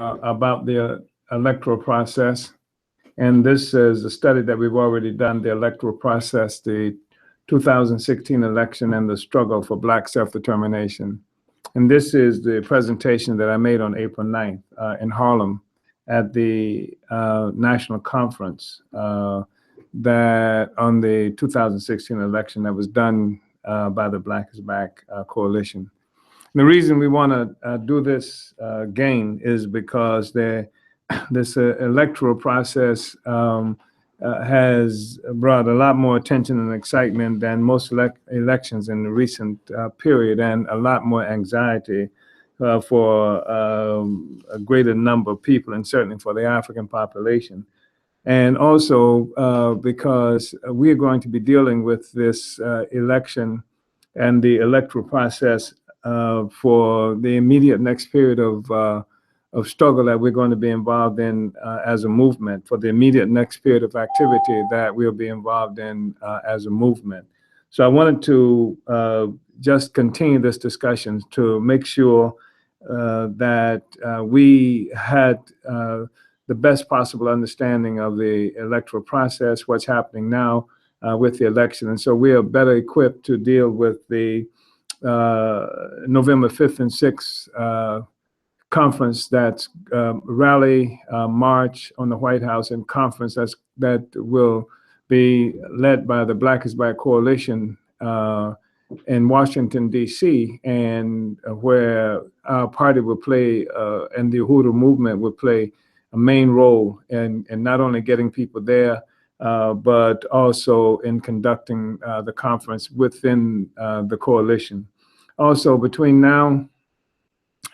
about the electoral process. And this is a study that we've already done, the electoral process, the 2016 election and the struggle for Black self-determination. And this is the presentation that I made on April 9th in Harlem at the national conference that on the 2016 election that was done by the Black is Back coalition. And the reason we want to do this again is because this electoral process has brought a lot more attention and excitement than most elections in the recent period, and a lot more anxiety for a greater number of people, and certainly for the African population. And also because we are going to be dealing with this election and the electoral process for the immediate next period of struggle that we're going to be involved in as a movement, for the immediate next period of activity that we'll be involved in as a movement. So I wanted to just continue this discussion to make sure that we had the best possible understanding of the electoral process, what's happening now with the election. And so we are better equipped to deal with the November 5th and 6th conference, that's rally, march on the White House, and conference that will be led by the Black is Back coalition in Washington, D.C., and where our party will play, and the Uhuru movement will play a main role in not only getting people there, but also in conducting the conference within the coalition. Also, between now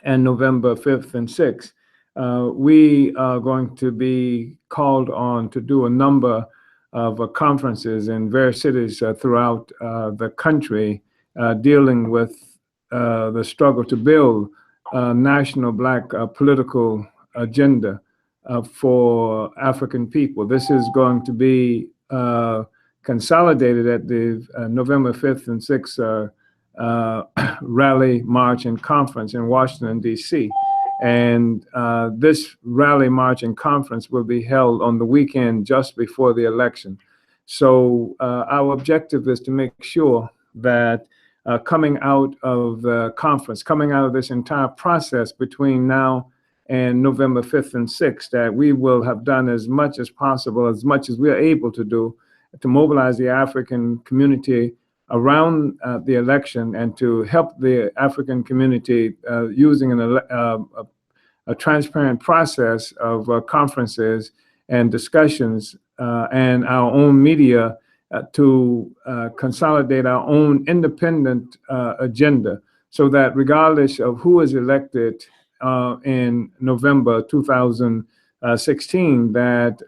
and November 5th and 6th, we are going to be called on to do a number of conferences in various cities throughout the country, dealing with the struggle to build a national Black political agenda for African people. This is going to be consolidated at the November 5th and 6th rally, march, and conference in Washington, D.C. And this rally, march, and conference will be held on the weekend just before the election. So our objective is to make sure that coming out of the conference, coming out of this entire process between now and November 5th and 6th, that we will have done as much as possible, as much as we are able to do, to mobilize the African community around the election and to help the African community using a transparent process of conferences and discussions and our own media to consolidate our own independent agenda, so that regardless of who is elected in November 2016, that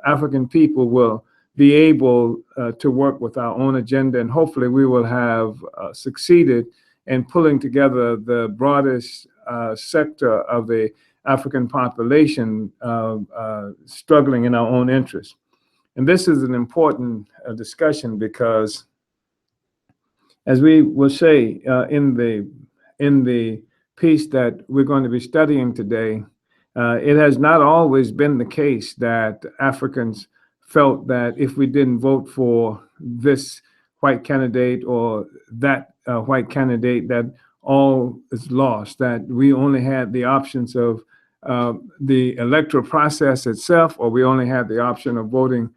African people will be able to work with our own agenda, and hopefully we will have succeeded in pulling together the broadest sector of the African population struggling in our own interest. And this is an important discussion because, as we will say in the piece that we're going to be studying today, it has not always been the case that Africans felt that if we didn't vote for this white candidate or that white candidate, that all is lost, that we only had the options of the electoral process itself, or we only had the option of voting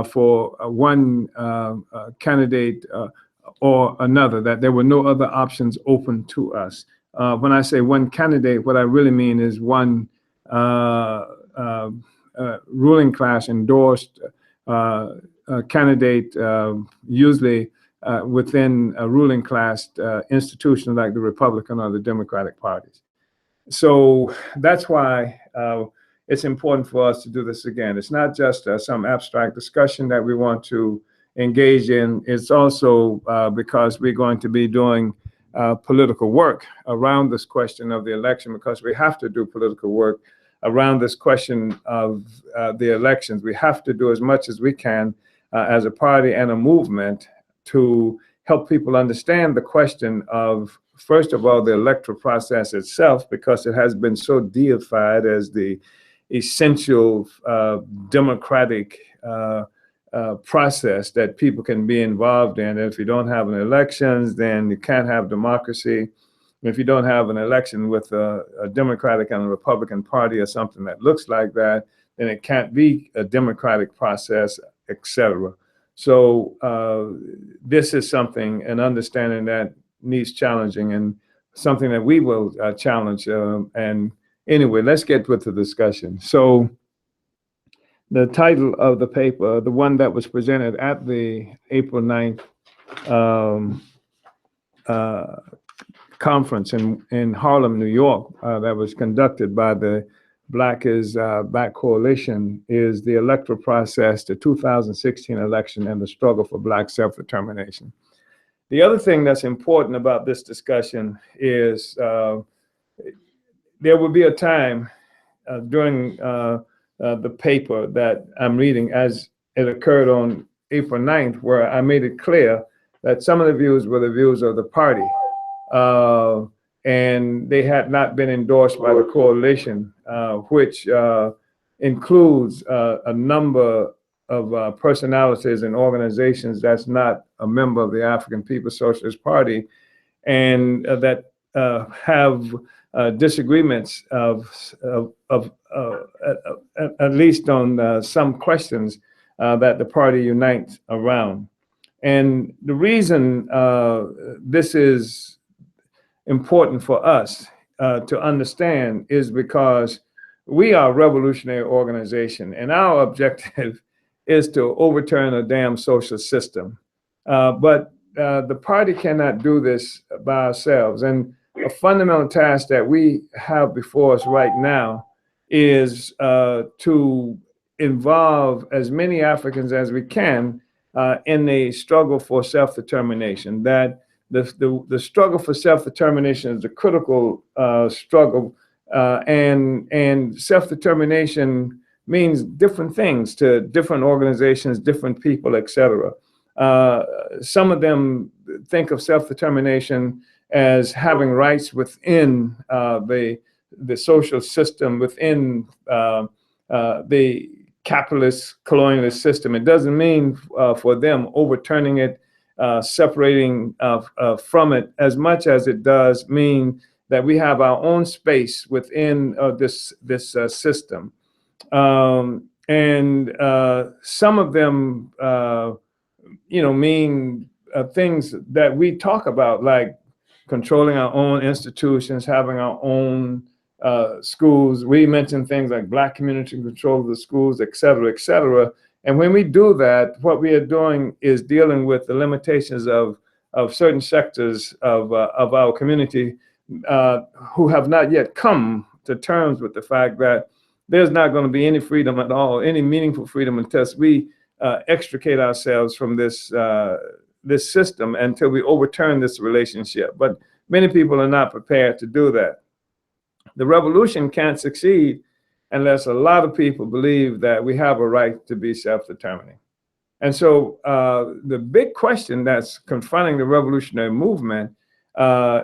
for one candidate or another, that there were no other options open to us. When I say one candidate, what I really mean is one ruling class endorsed candidate, usually within a ruling class institution like the Republican or the Democratic parties. So that's why it's important for us to do this again. It's not just some abstract discussion that we want to engage in. It's also because we're going to be doing political work around this question of the election, because we have to do political work around this question of the elections. We have to do as much as we can as a party and a movement to help people understand the question of first of all, the electoral process itself, because it has been so deified as the essential democratic process that people can be involved in. If you don't have an elections, then you can't have democracy. If you don't have an election with a Democratic and a Republican Party or something that looks like that, then it can't be a democratic process, etc. So this is something, an understanding that needs challenging, and something that we will challenge. And anyway, let's get with the discussion. So the title of the paper, the one that was presented at the April 9th conference in Harlem, New York, that was conducted by the Black is Back Coalition, is the electoral process, the 2016 election, and the struggle for Black self-determination. The other thing that's important about this discussion is there will be a time during the paper that I'm reading, as it occurred on April 9th, where I made it clear that some of the views were the views of the party, and they had not been endorsed by the coalition, which includes a number of personalities and organizations that's not a member of the African People's Socialist Party, and that have disagreements at least on some questions that the party unites around. And the reason this is important for us to understand is because we are a revolutionary organization, and our objective is to overturn a damn social system. But the party cannot do this by ourselves. And a fundamental task that we have before us right now is to involve as many Africans as we can in the struggle for self-determination. That the struggle for self-determination is a critical struggle, and self-determination means different things to different organizations, different people, etc. Some of them think of self-determination as having rights within the social system, within the capitalist colonialist system. It doesn't mean for them overturning it, separating from it, as much as it does mean that we have our own space within this system. And some of them, mean things that we talk about, like controlling our own institutions, having our own schools. We mentioned things like Black community control of the schools, et cetera, et cetera. And when we do that, what we are doing is dealing with the limitations of certain sectors of our community who have not yet come to terms with the fact that there's not going to be any freedom at all, any meaningful freedom, until we extricate ourselves from this system, until we overturn this relationship. But many people are not prepared to do that. The revolution can't succeed unless a lot of people believe that we have a right to be self-determining. And so the big question that's confronting the revolutionary movement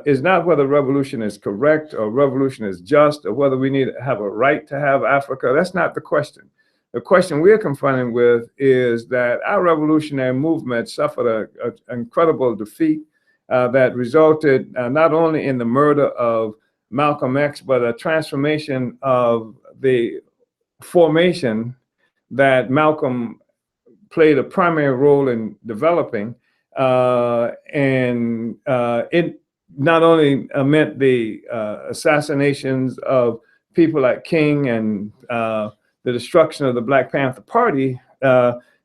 is not whether revolution is correct or revolution is just, or whether we need to have a right to have Africa. That's not the question. The question we're confronting with is that our revolutionary movement suffered an incredible defeat that resulted not only in the murder of Malcolm X, but a transformation of the formation that Malcolm played a primary role in developing. And it not only meant the assassinations of people like King and the destruction of the Black Panther Party.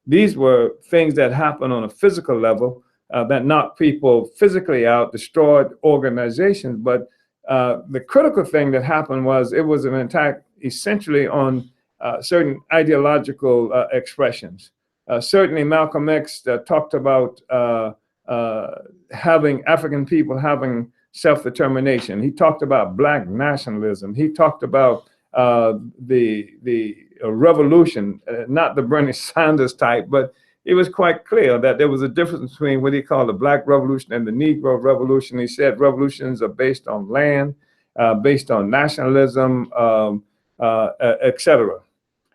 These were things that happened on a physical level that knocked people physically out, destroyed organizations. But the critical thing that happened was it was an attack essentially on certain ideological expressions. Certainly Malcolm X talked about having African people having self-determination. He talked about Black nationalism. He talked about the revolution, not the Bernie Sanders type, but he was quite clear that there was a difference between what he called the Black Revolution and the Negro Revolution. He said revolutions are based on land, based on nationalism, etc.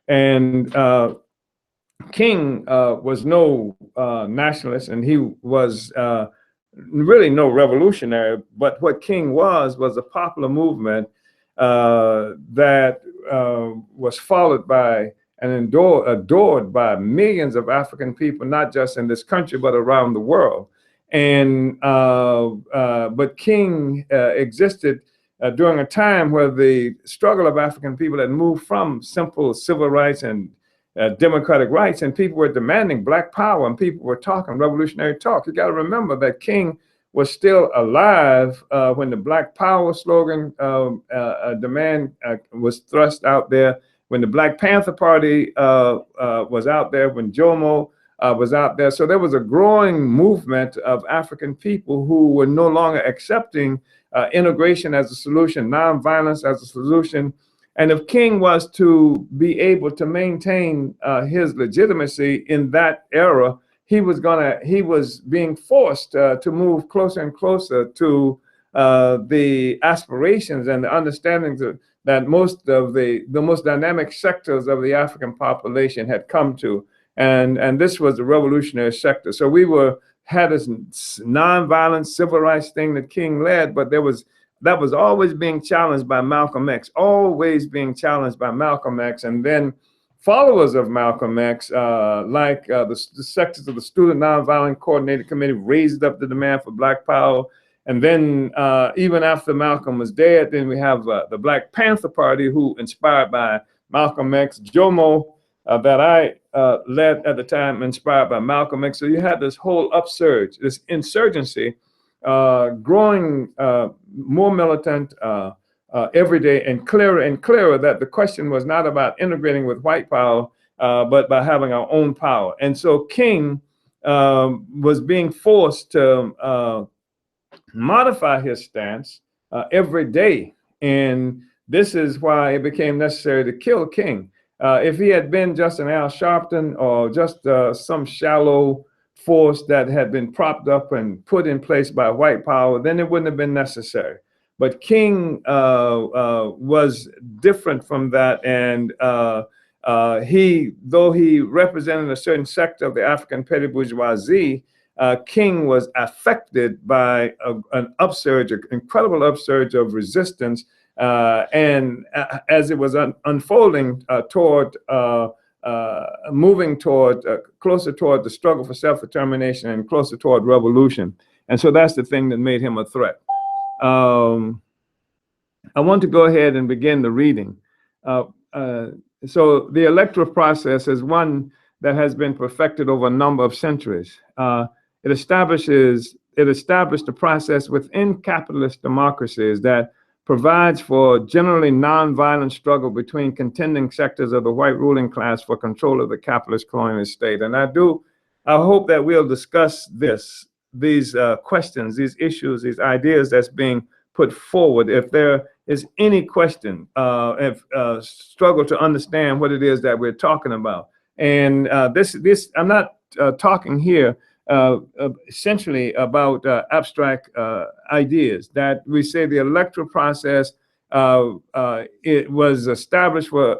And King was no nationalist, and he was really no revolutionary. But what King was a popular movement that was followed by and adored by millions of African people, not just in this country, but around the world. And but King existed during a time where the struggle of African people had moved from simple civil rights and democratic rights, and people were demanding Black power, and people were talking revolutionary talk. You got to remember that King was still alive when the Black Power slogan demand was thrust out there, when the Black Panther Party was out there, when Jomo was out there. So there was a growing movement of African people who were no longer accepting integration as a solution, nonviolence as a solution. And if King was to be able to maintain his legitimacy in that era, he was being forced to move closer and closer to the aspirations and the understandings that most of the most dynamic sectors of the African population had come to. And this was the revolutionary sector. So we had this nonviolent civil rights thing that King led, but that was always being challenged by Malcolm X, always being challenged by Malcolm X. And then followers of Malcolm X, like the sectors of the Student Nonviolent Coordinated Committee, raised up the demand for Black power. And then even after Malcolm was dead, then we have the Black Panther Party, who, inspired by Malcolm X, Jomo, that I led at the time, inspired by Malcolm X. So you had this whole upsurge, this insurgency, growing more militant every day, and clearer that the question was not about integrating with white power, but by having our own power. And so King was being forced to modify his stance every day. And this is why it became necessary to kill King. If he had been just an Al Sharpton or just some shallow force that had been propped up and put in place by white power, then it wouldn't have been necessary. But King was different from that, and though he represented a certain sector of the African petty bourgeoisie, King was affected by an upsurge, an incredible upsurge of resistance, and as it was unfolding toward moving toward closer toward the struggle for self-determination and closer toward revolution. And so that's the thing that made him a threat. I want to go ahead and begin the reading. So the electoral process is one that has been perfected over a number of centuries. It established a process within capitalist democracies that provides for generally nonviolent struggle between contending sectors of the white ruling class for control of the capitalist colonial state. And I hope that we'll discuss these questions, these issues, these ideas that's being put forward. If there is any question, struggle to understand what it is that we're talking about. And I'm not talking here essentially about abstract ideas, that we say the electoral process it was established for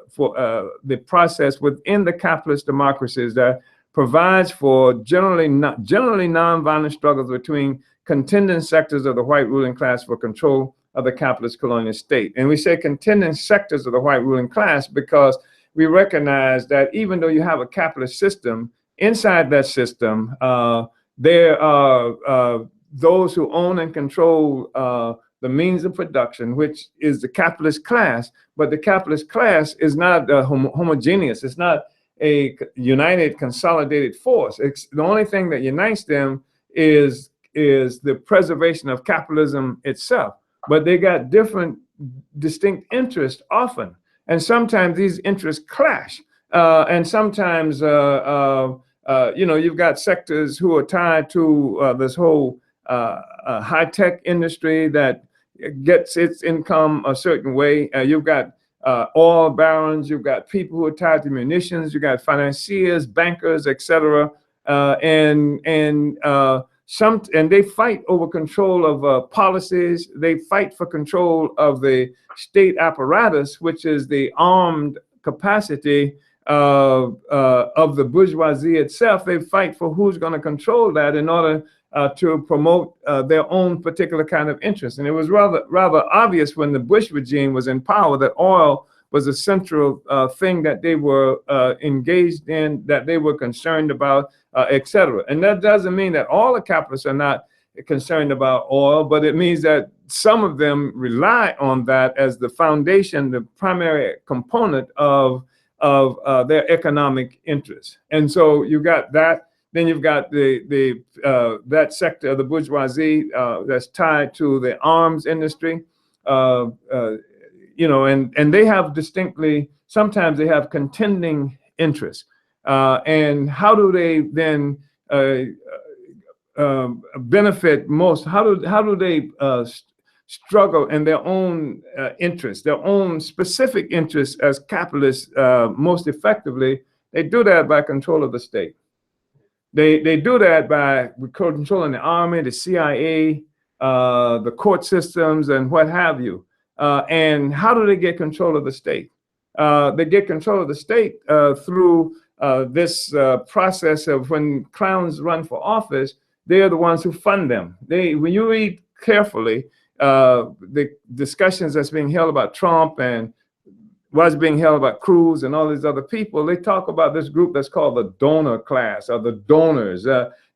the process within the capitalist democracies that provides for generally nonviolent struggles between contending sectors of the white ruling class for control of the capitalist colonial state. And we say contending sectors of the white ruling class because we recognize that even though you have a capitalist system, inside that system, there are those who own and control the means of production, which is the capitalist class. But the capitalist class is not homogeneous. It's not a united, consolidated force. The only thing that unites them is the preservation of capitalism itself. But they got different, distinct interests often. And sometimes these interests clash. And sometimes, you've got sectors who are tied to this whole high-tech industry that gets its income a certain way. You've got oil barons, you've got people who are tied to munitions, you've got financiers, bankers, etc. And they fight over control of policies. They fight for control of the state apparatus, which is the armed capacity of the bourgeoisie itself. They fight for who's going to control that in order to promote their own particular kind of interest. And it was rather obvious when the Bush regime was in power that oil was a central thing that they were engaged in, that they were concerned about, et cetera. And that doesn't mean that all the capitalists are not concerned about oil, but it means that some of them rely on that as the foundation, the primary component of their economic interests. And so you got that. Then you've got that sector of the bourgeoisie that's tied to the arms industry. And they have sometimes they have contending interests. And how do they then benefit most? How do they struggle in their own interests, their own specific interests as capitalists most effectively? They do that by control of the state. They do that by controlling the army, the CIA, the court systems, and what have you. And how do they get control of the state? They get control of the state through this process of when clowns run for office, they're the ones who fund them. When you read carefully the discussions that's being held about Trump and what's being held about Cruz and all these other people, they talk about this group that's called the donor class, or the donors.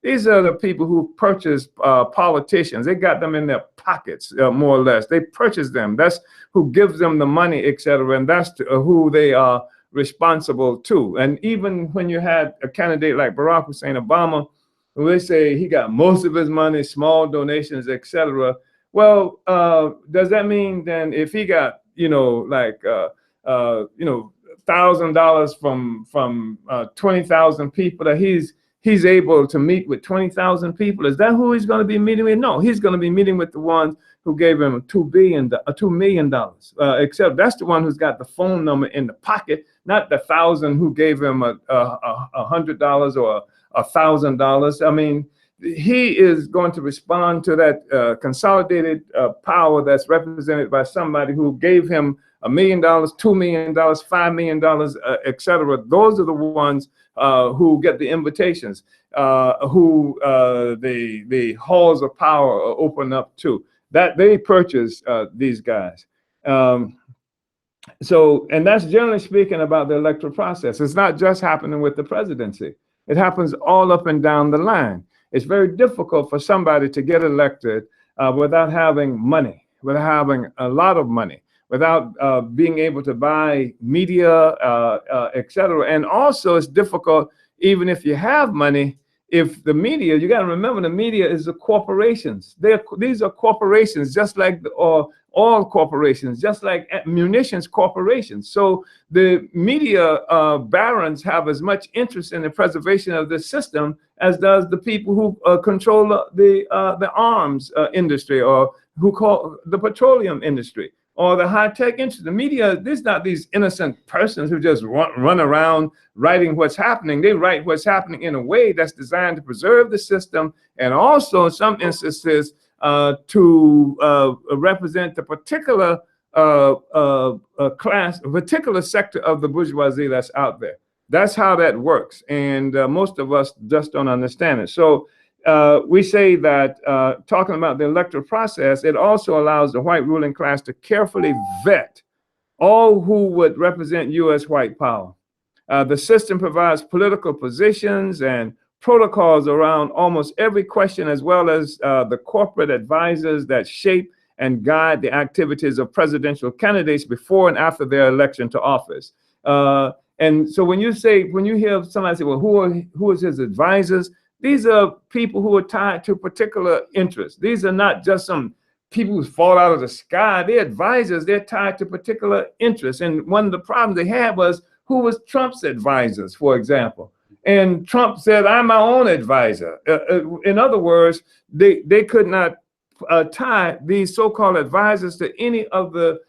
These are the people who purchase politicians. They got them in their pockets, more or less. They purchase them. That's who gives them the money, et cetera. And that's who they are responsible to. And even when you had a candidate like Barack Hussein Obama, who they say he got most of his money, small donations, et cetera. Well, does that mean then if he got, $1,000 from 20,000 people, that he's able to meet with 20,000 people? Is that who he's going to be meeting with? No, he's going to be meeting with the ones who gave him $2 million. Except that's the one who's got the phone number in the pocket, not the 1,000 who gave him $100 or $1,000. I mean, he is going to respond to that consolidated power that's represented by somebody who gave him $1 million, $2 million, $5 million, et cetera. Those are the ones who get the invitations, who the halls of power are open up to. That they purchase these guys. And that's generally speaking about the electoral process. It's not just happening with the presidency. It happens all up and down the line. It's very difficult for somebody to get elected without having money, without having a lot of money, without being able to buy media, et cetera. And also it's difficult even if you have money, if the media, you got to remember the media is the corporations. These are corporations, just like oil corporations, just like munitions corporations. So the media barons have as much interest in the preservation of the system as does the people who control the arms industry, or who call the petroleum industry, or the high-tech industry. The media, there's not these innocent persons who just run around writing what's happening. They write what's happening in a way that's designed to preserve the system, and also in some instances to represent the particular class, a particular sector of the bourgeoisie that's out there. That's how that works, and most of us just don't understand it. So we say that talking about the electoral process, it also allows the white ruling class to carefully vet all who would represent U.S. white power. The system provides political positions and protocols around almost every question, as well as the corporate advisors that shape and guide the activities of presidential candidates before and after their election to office. And so when you hear somebody say, well, who is his advisors? These are people who are tied to particular interests. These are not just some people who fall out of the sky. They're advisors. They're tied to particular interests. And one of the problems they had was, who was Trump's advisors, for example? And Trump said, I'm my own advisor. In other words, they could not tie these so-called advisors to any of the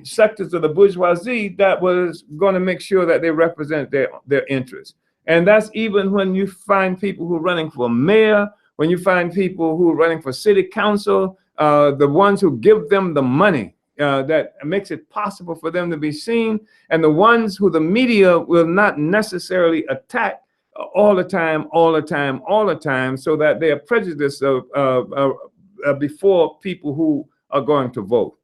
sectors of the bourgeoisie that was going to make sure that they represent their interests. And that's even when you find people who are running for mayor, when you find people who are running for city council, the ones who give them the money that makes it possible for them to be seen, and the ones who the media will not necessarily attack all the time, so that they are prejudiced before people who are going to vote.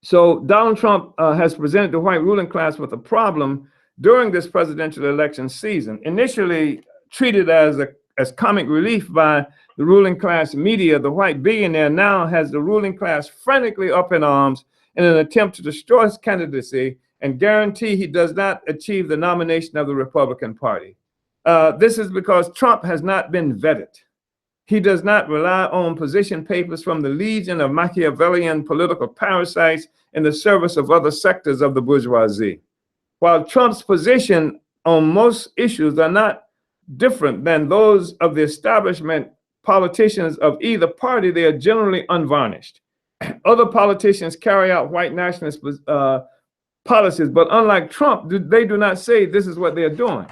So Donald Trump has presented the white ruling class with a problem during this presidential election season. Initially treated as comic relief by the ruling class media, the white billionaire now has the ruling class frantically up in arms in an attempt to destroy his candidacy and guarantee he does not achieve the nomination of the Republican Party. This is because Trump has not been vetted. He does not rely on position papers from the legion of Machiavellian political parasites in the service of other sectors of the bourgeoisie. While Trump's position on most issues are not different than those of the establishment politicians of either party, they are generally unvarnished. Other politicians carry out white nationalist policies, but unlike Trump, they do not say this is what they're doing.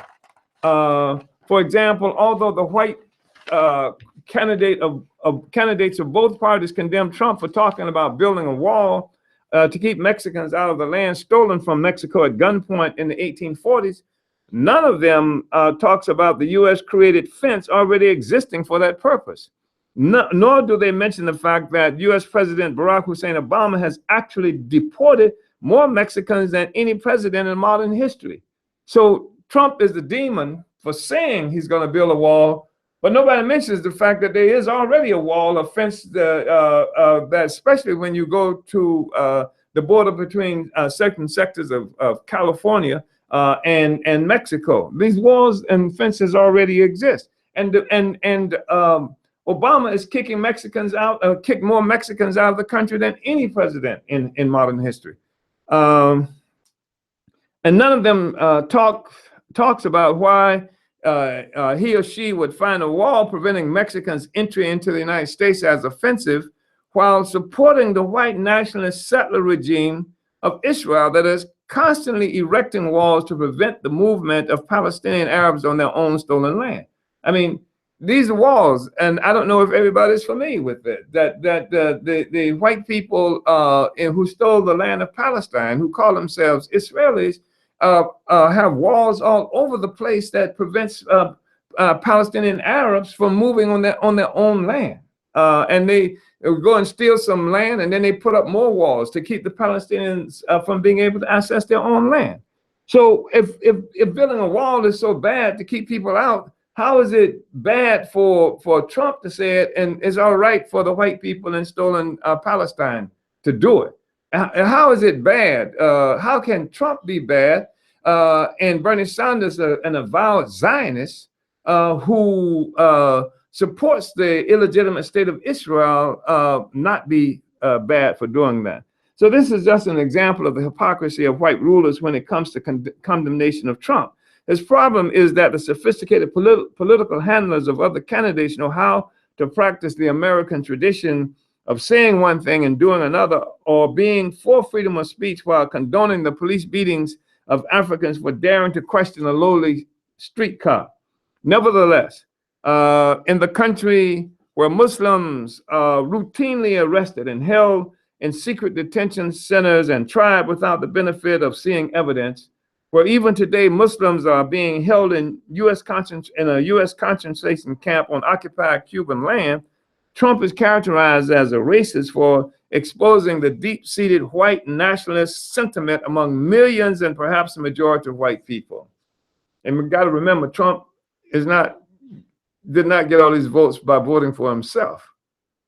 For example, although the white candidates of both parties condemned Trump for talking about building a wall to keep Mexicans out of the land stolen from Mexico at gunpoint in the 1840s, none of them talks about the U.S. created fence already existing for that purpose. Nor do they mention the fact that U.S. President Barack Hussein Obama has actually deported more Mexicans than any president in modern history. So Trump is the demon for saying he's going to build a wall, but nobody mentions the fact that there is already a wall, a fence, that especially when you go to the border between certain sectors of California and Mexico. These walls and fences already exist, and Obama is kicking Mexicans out, kicked more Mexicans out of the country than any president in modern history. And none of them talks about why he or she would find a wall preventing Mexicans' entry into the United States as offensive, while supporting the white nationalist settler regime of Israel that is constantly erecting walls to prevent the movement of Palestinian Arabs on their own stolen land. I mean, these walls, and I don't know if everybody's familiar with it, that the white people who stole the land of Palestine, who call themselves Israelis, have walls all over the place that prevents Palestinian Arabs from moving on their own land. And they go and steal some land, and then they put up more walls to keep the Palestinians from being able to access their own land. So if building a wall is so bad to keep people out, how is it bad for Trump to say it, and it's all right for the white people in stolen Palestine to do it? How is it bad? How can Trump be bad and Bernie Sanders, an avowed Zionist who supports the illegitimate state of Israel, not be bad for doing that? So this is just an example of the hypocrisy of white rulers when it comes to condemnation of Trump. His problem is that the sophisticated political handlers of other candidates know how to practice the American tradition of saying one thing and doing another, or being for freedom of speech while condoning the police beatings of Africans for daring to question a lowly street cop. Nevertheless, in the country where Muslims are routinely arrested and held in secret detention centers and tried without the benefit of seeing evidence, where even today Muslims are being held in a U.S. concentration camp on occupied Cuban land, Trump is characterized as a racist for exposing the deep-seated white nationalist sentiment among millions and perhaps the majority of white people. And we've got to remember, Trump did not get all these votes by voting for himself.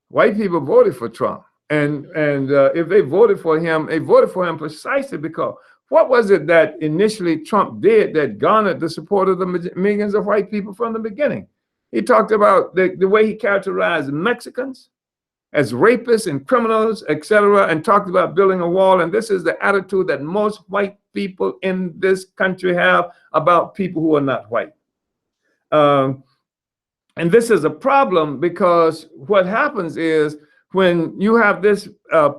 White people voted for Trump. And if they voted for him, they voted for him precisely because what was it that initially Trump did that garnered the support of the millions of white people from the beginning? He talked about the way he characterized Mexicans as rapists and criminals, etc., and talked about building a wall. And this is the attitude that most white people in this country have about people who are not white. And this is a problem because what happens is when you have this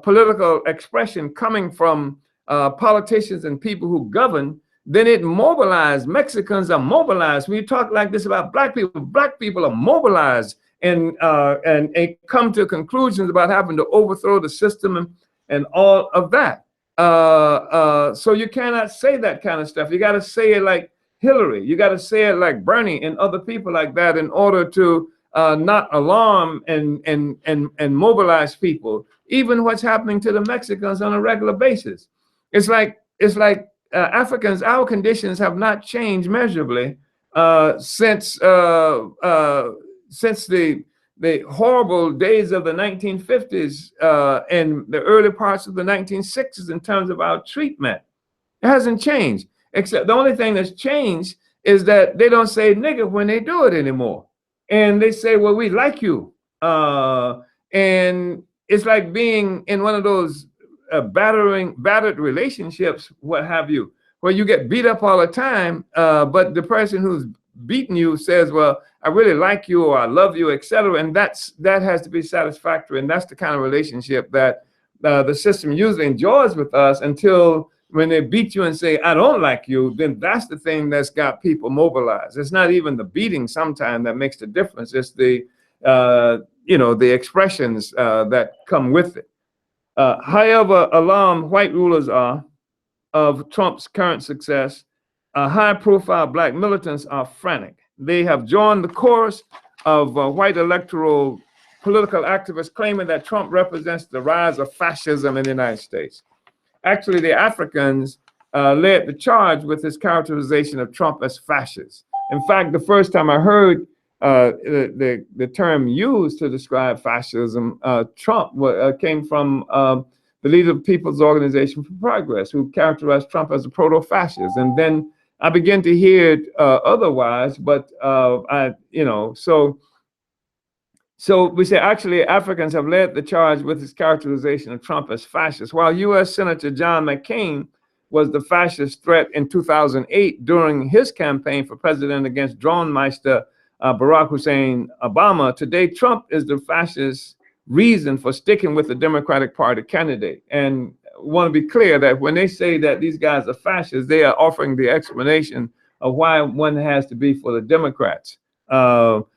political expression coming from politicians and people who govern, then it mobilized. Mexicans are mobilized. When you talk like this about black people are mobilized and come to conclusions about having to overthrow the system and all of that. So you cannot say that kind of stuff. You got to say it like Hillary. You got to say it like Bernie and other people like that in order to not alarm and mobilize people. Even what's happening to the Mexicans on a regular basis. It's like Africans, our conditions have not changed measurably since the horrible days of the 1950s and the early parts of the 1960s in terms of our treatment. It hasn't changed, except the only thing that's changed is that they don't say nigger when they do it anymore. And they say, well, we like you. And it's like being in one of those battered relationships, what have you, where you get beat up all the time, but the person who's beating you says, well, I really like you, or I love you, etc. And that has to be satisfactory. And that's the kind of relationship that the system usually enjoys with us until when they beat you and say, I don't like you, then that's the thing that's got people mobilized. It's not even the beating sometimes that makes the difference. It's the, the expressions that come with it. However alarmed white rulers are of Trump's current success, high-profile black militants are frantic. They have joined the chorus of white electoral political activists claiming that Trump represents the rise of fascism in the United States. Actually, the Africans led the charge with his characterization of Trump as fascist. In fact, the first time I heard the term used to describe fascism, Trump came from the leader of the People's Organization for Progress, who characterized Trump as a proto-fascist. And then I began to hear it otherwise, but so we say actually Africans have led the charge with his characterization of Trump as fascist. While U.S. Senator John McCain was the fascist threat in 2008 during his campaign for president against drone meister Barack Hussein Obama, today Trump is the fascist reason for sticking with the Democratic Party candidate. And I want to be clear that when they say that these guys are fascists, they are offering the explanation of why one has to be for the Democrats. So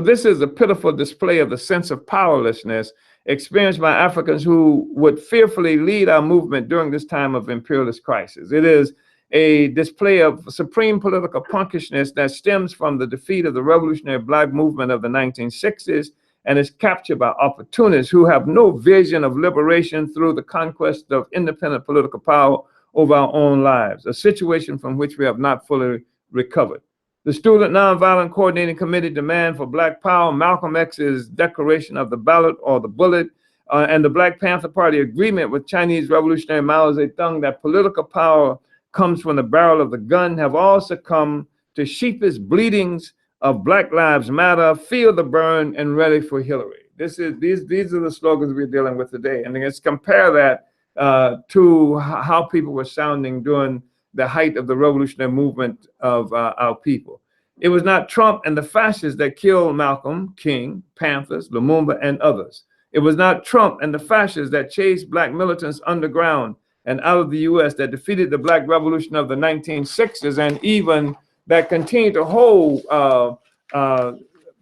this is a pitiful display of the sense of powerlessness experienced by Africans who would fearfully lead our movement during this time of imperialist crisis. It is a display of supreme political punkishness that stems from the defeat of the revolutionary black movement of the 1960s and is captured by opportunists who have no vision of liberation through the conquest of independent political power over our own lives, a situation from which we have not fully recovered. The Student Nonviolent Coordinating Committee demand for Black Power, Malcolm X's declaration of the ballot or the bullet, and the Black Panther Party agreement with Chinese Revolutionary Mao Zedong that political power comes from the barrel of the gun have all succumbed to sheepish bleatings of Black Lives Matter, feel the burn, and ready for Hillary. These are the slogans we're dealing with today. And let's compare that to how people were sounding during the height of the revolutionary movement of our people. It was not Trump and the fascists that killed Malcolm, King, Panthers, Lumumba, and others. It was not Trump and the fascists that chased black militants underground and out of the US that defeated the black revolution of the 1960s, and even that continue to hold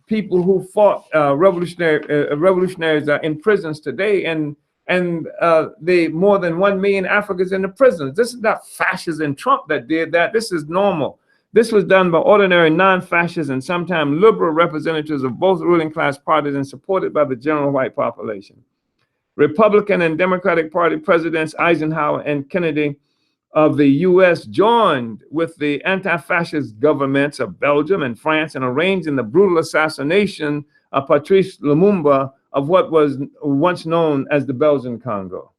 people who fought revolutionaries in prisons today, and the more than 1 million Africans in the prisons. This is not fascists and Trump that did that. This is normal. This was done by ordinary non-fascist and sometimes liberal representatives of both ruling class parties and supported by the general white population. Republican and Democratic Party presidents Eisenhower and Kennedy of the US joined with the anti-fascist governments of Belgium and France in arranging the brutal assassination of Patrice Lumumba of what was once known as the Belgian Congo.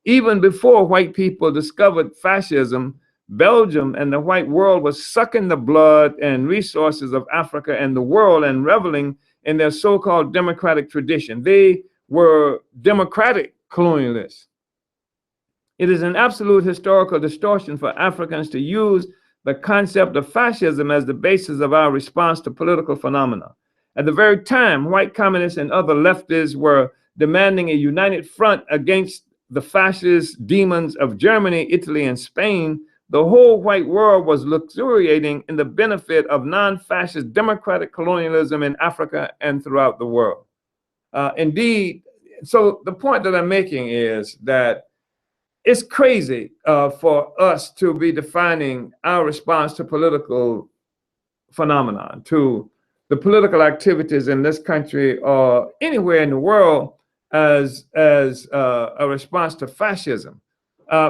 Even before white people discovered fascism, Belgium and the white world was sucking the blood and resources of Africa and the world and reveling in their so-called democratic tradition. They were democratic colonialists. It is an absolute historical distortion for Africans to use the concept of fascism as the basis of our response to political phenomena. At the very time, white communists and other leftists were demanding a united front against the fascist demons of Germany, Italy, and Spain, the whole white world was luxuriating in the benefit of non-fascist democratic colonialism in Africa and throughout the world. Indeed, so the point that I'm making is that it's crazy for us to be defining our response to political phenomenon, to the political activities in this country or anywhere in the world as a response to fascism.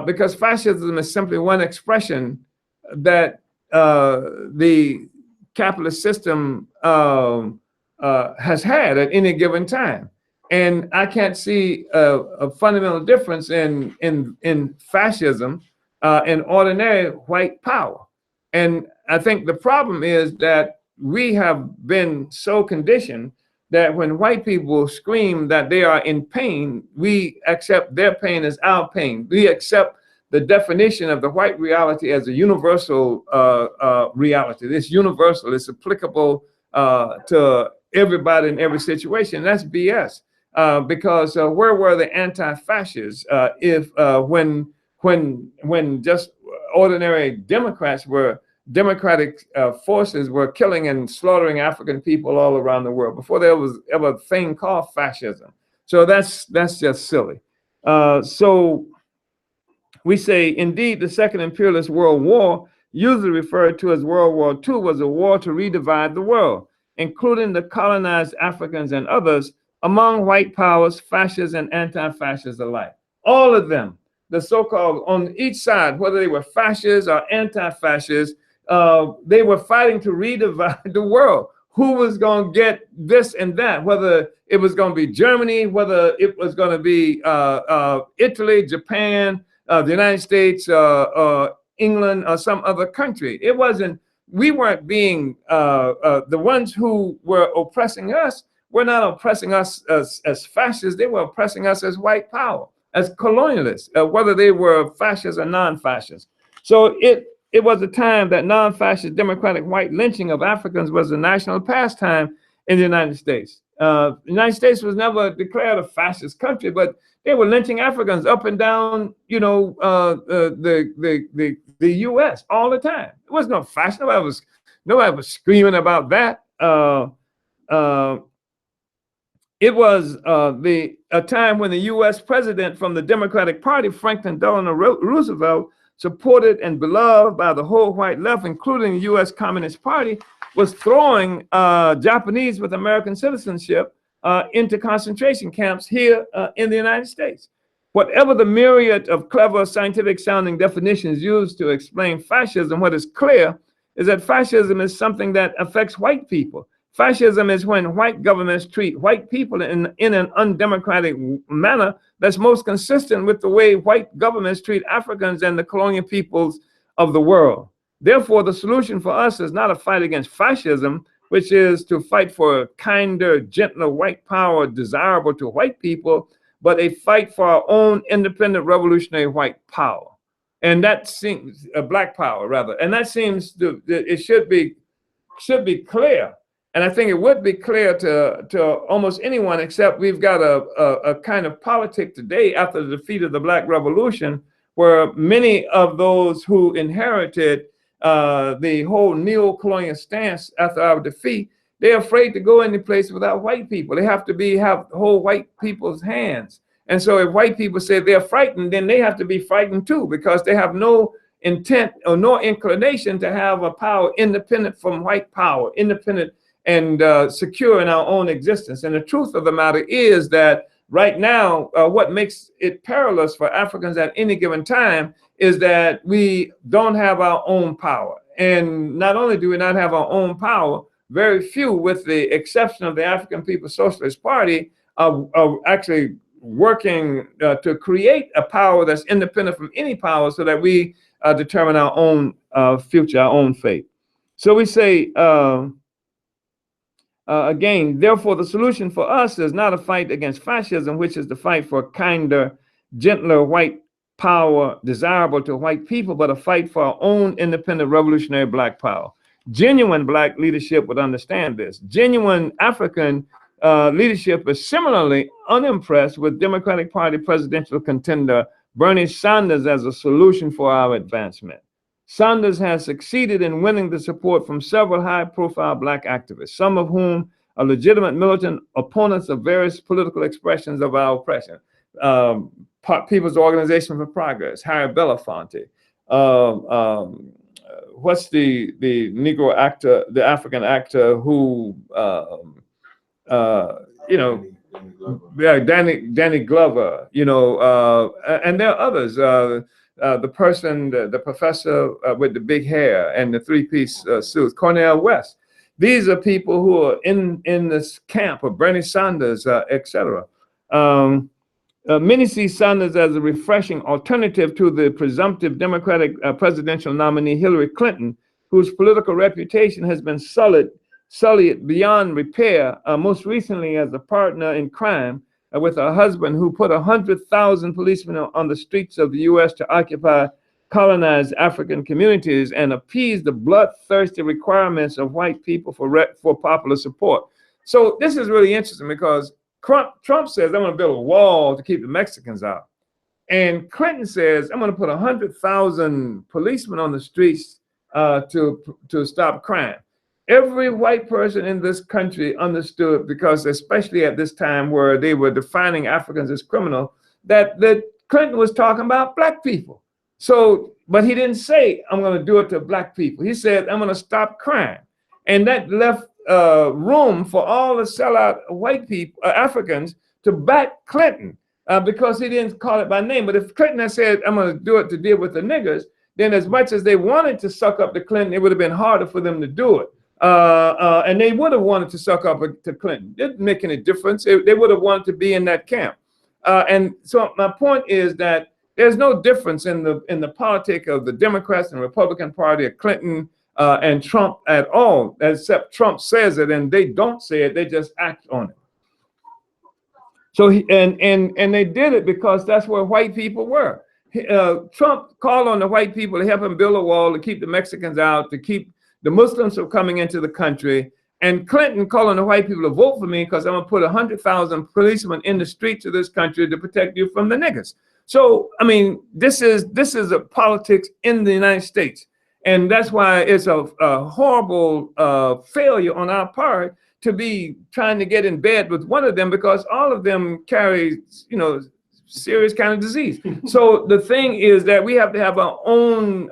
Because fascism is simply one expression that the capitalist system has had at any given time. And I can't see a fundamental difference in fascism and ordinary white power. And I think the problem is that we have been so conditioned that when white people scream that they are in pain, we accept their pain as our pain. We accept the definition of the white reality as a universal reality. It's universal, it's applicable to everybody in every situation. That's BS. Because where were the anti-fascists if when just ordinary Democrats were democratic forces were killing and slaughtering African people all around the world before there was ever a thing called fascism? So that's just silly. So we say, indeed, the Second Imperialist World War, usually referred to as World War II, was a war to redivide the world, including the colonized Africans and others, among white powers, fascists and anti-fascists alike. All of them, the so-called, on each side, whether they were fascists or anti-fascists, they were fighting to redivide the world. Who was going to get this and that, whether it was going to be Germany, whether it was going to be Italy, Japan, the United States, England, or some other country. It wasn't, we weren't being, the ones who were oppressing us were not oppressing us as fascists, they were oppressing us as white power, as colonialists, whether they were fascists or non-fascists. So it was a time that non-fascist democratic white lynching of Africans was a national pastime in the United States. The United States was never declared a fascist country, but they were lynching Africans up and down, you know, the U.S. all the time. It was no fashion. Nobody was screaming about that. It was a time when the U.S. president from the Democratic Party, Franklin Delano Roosevelt, supported and beloved by the whole white left, including the U.S. Communist Party, was throwing Japanese with American citizenship into concentration camps here in the United States. Whatever the myriad of clever scientific sounding definitions used to explain fascism, what is clear is that fascism is something that affects white people. Fascism is when white governments treat white people in an undemocratic manner that's most consistent with the way white governments treat Africans and the colonial peoples of the world. Therefore, the solution for us is not a fight against fascism, which is to fight for a kinder, gentler white power desirable to white people, but a fight for our own independent revolutionary white power. And that seems, black power rather, and that seems to, it should be clear. And I think it would be clear to almost anyone, except we've got a kind of politic today after the defeat of the Black Revolution, where many of those who inherited the whole neo-colonial stance after our defeat, they're afraid to go any place without white people. They have to have whole white people's hands. And so if white people say they're frightened, then they have to be frightened too, because they have no intent or no inclination to have a power independent from white power, independent and secure in our own existence. And the truth of the matter is that right now, what makes it perilous for Africans at any given time is that we don't have our own power. And not only do we not have our own power, very few, with the exception of the African People's Socialist Party, are actually working to create a power that's independent from any power so that we determine our own future, our own fate. So we say, again, therefore, the solution for us is not a fight against fascism, which is the fight for a kinder, gentler white power desirable to white people, but a fight for our own independent revolutionary black power. Genuine black leadership would understand this. Genuine African leadership is similarly unimpressed with Democratic Party presidential contender Bernie Sanders as a solution for our advancement. Sanders has succeeded in winning the support from several high-profile Black activists, some of whom are legitimate militant opponents of various political expressions of our oppression. People's Organization for Progress, Harry Belafonte, what's the Negro actor, the African actor who, you know, yeah, Danny Glover, you know, and there are others. The person, the professor with the big hair and the three-piece suits, Cornel West. These are people who are in this camp of Bernie Sanders, etc. Many see Sanders as a refreshing alternative to the presumptive Democratic presidential nominee Hillary Clinton, whose political reputation has been sullied beyond repair, most recently as a partner in crime with her husband, who put 100,000 policemen on the streets of the U.S. to occupy colonized African communities and appease the bloodthirsty requirements of white people for popular support. So this is really interesting because Trump says, I'm going to build a wall to keep the Mexicans out. And Clinton says, I'm going to put 100,000 policemen on the streets to stop crime. Every white person in this country understood, because especially at this time where they were defining Africans as criminal, that Clinton was talking about Black people. So, but he didn't say, I'm going to do it to Black people. He said, I'm going to stop crime. And that left room for all the sellout white people, Africans, to back Clinton because he didn't call it by name. But if Clinton had said, I'm going to do it to deal with the niggers, then as much as they wanted to suck up to Clinton, it would have been harder for them to do it. And they would have wanted to suck up to Clinton. It didn't make any difference. They would have wanted to be in that camp. And so my point is that there's no difference in the politic of the Democrats and Republican Party of Clinton and Trump at all, except Trump says it and they don't say it, they just act on it. So and they did it because that's where white people were. Trump called on the white people to help him build a wall to keep the Mexicans out, to keep the Muslims from coming into the country. And Clinton called on the white people to vote for me because I'm gonna put 100,000 policemen in the streets of this country to protect you from the niggers. So, I mean, this is a politics in the United States. And that's why it's a horrible failure on our part to be trying to get in bed with one of them, because all of them carry, you know, serious kind of disease. So the thing is that we have to have our own,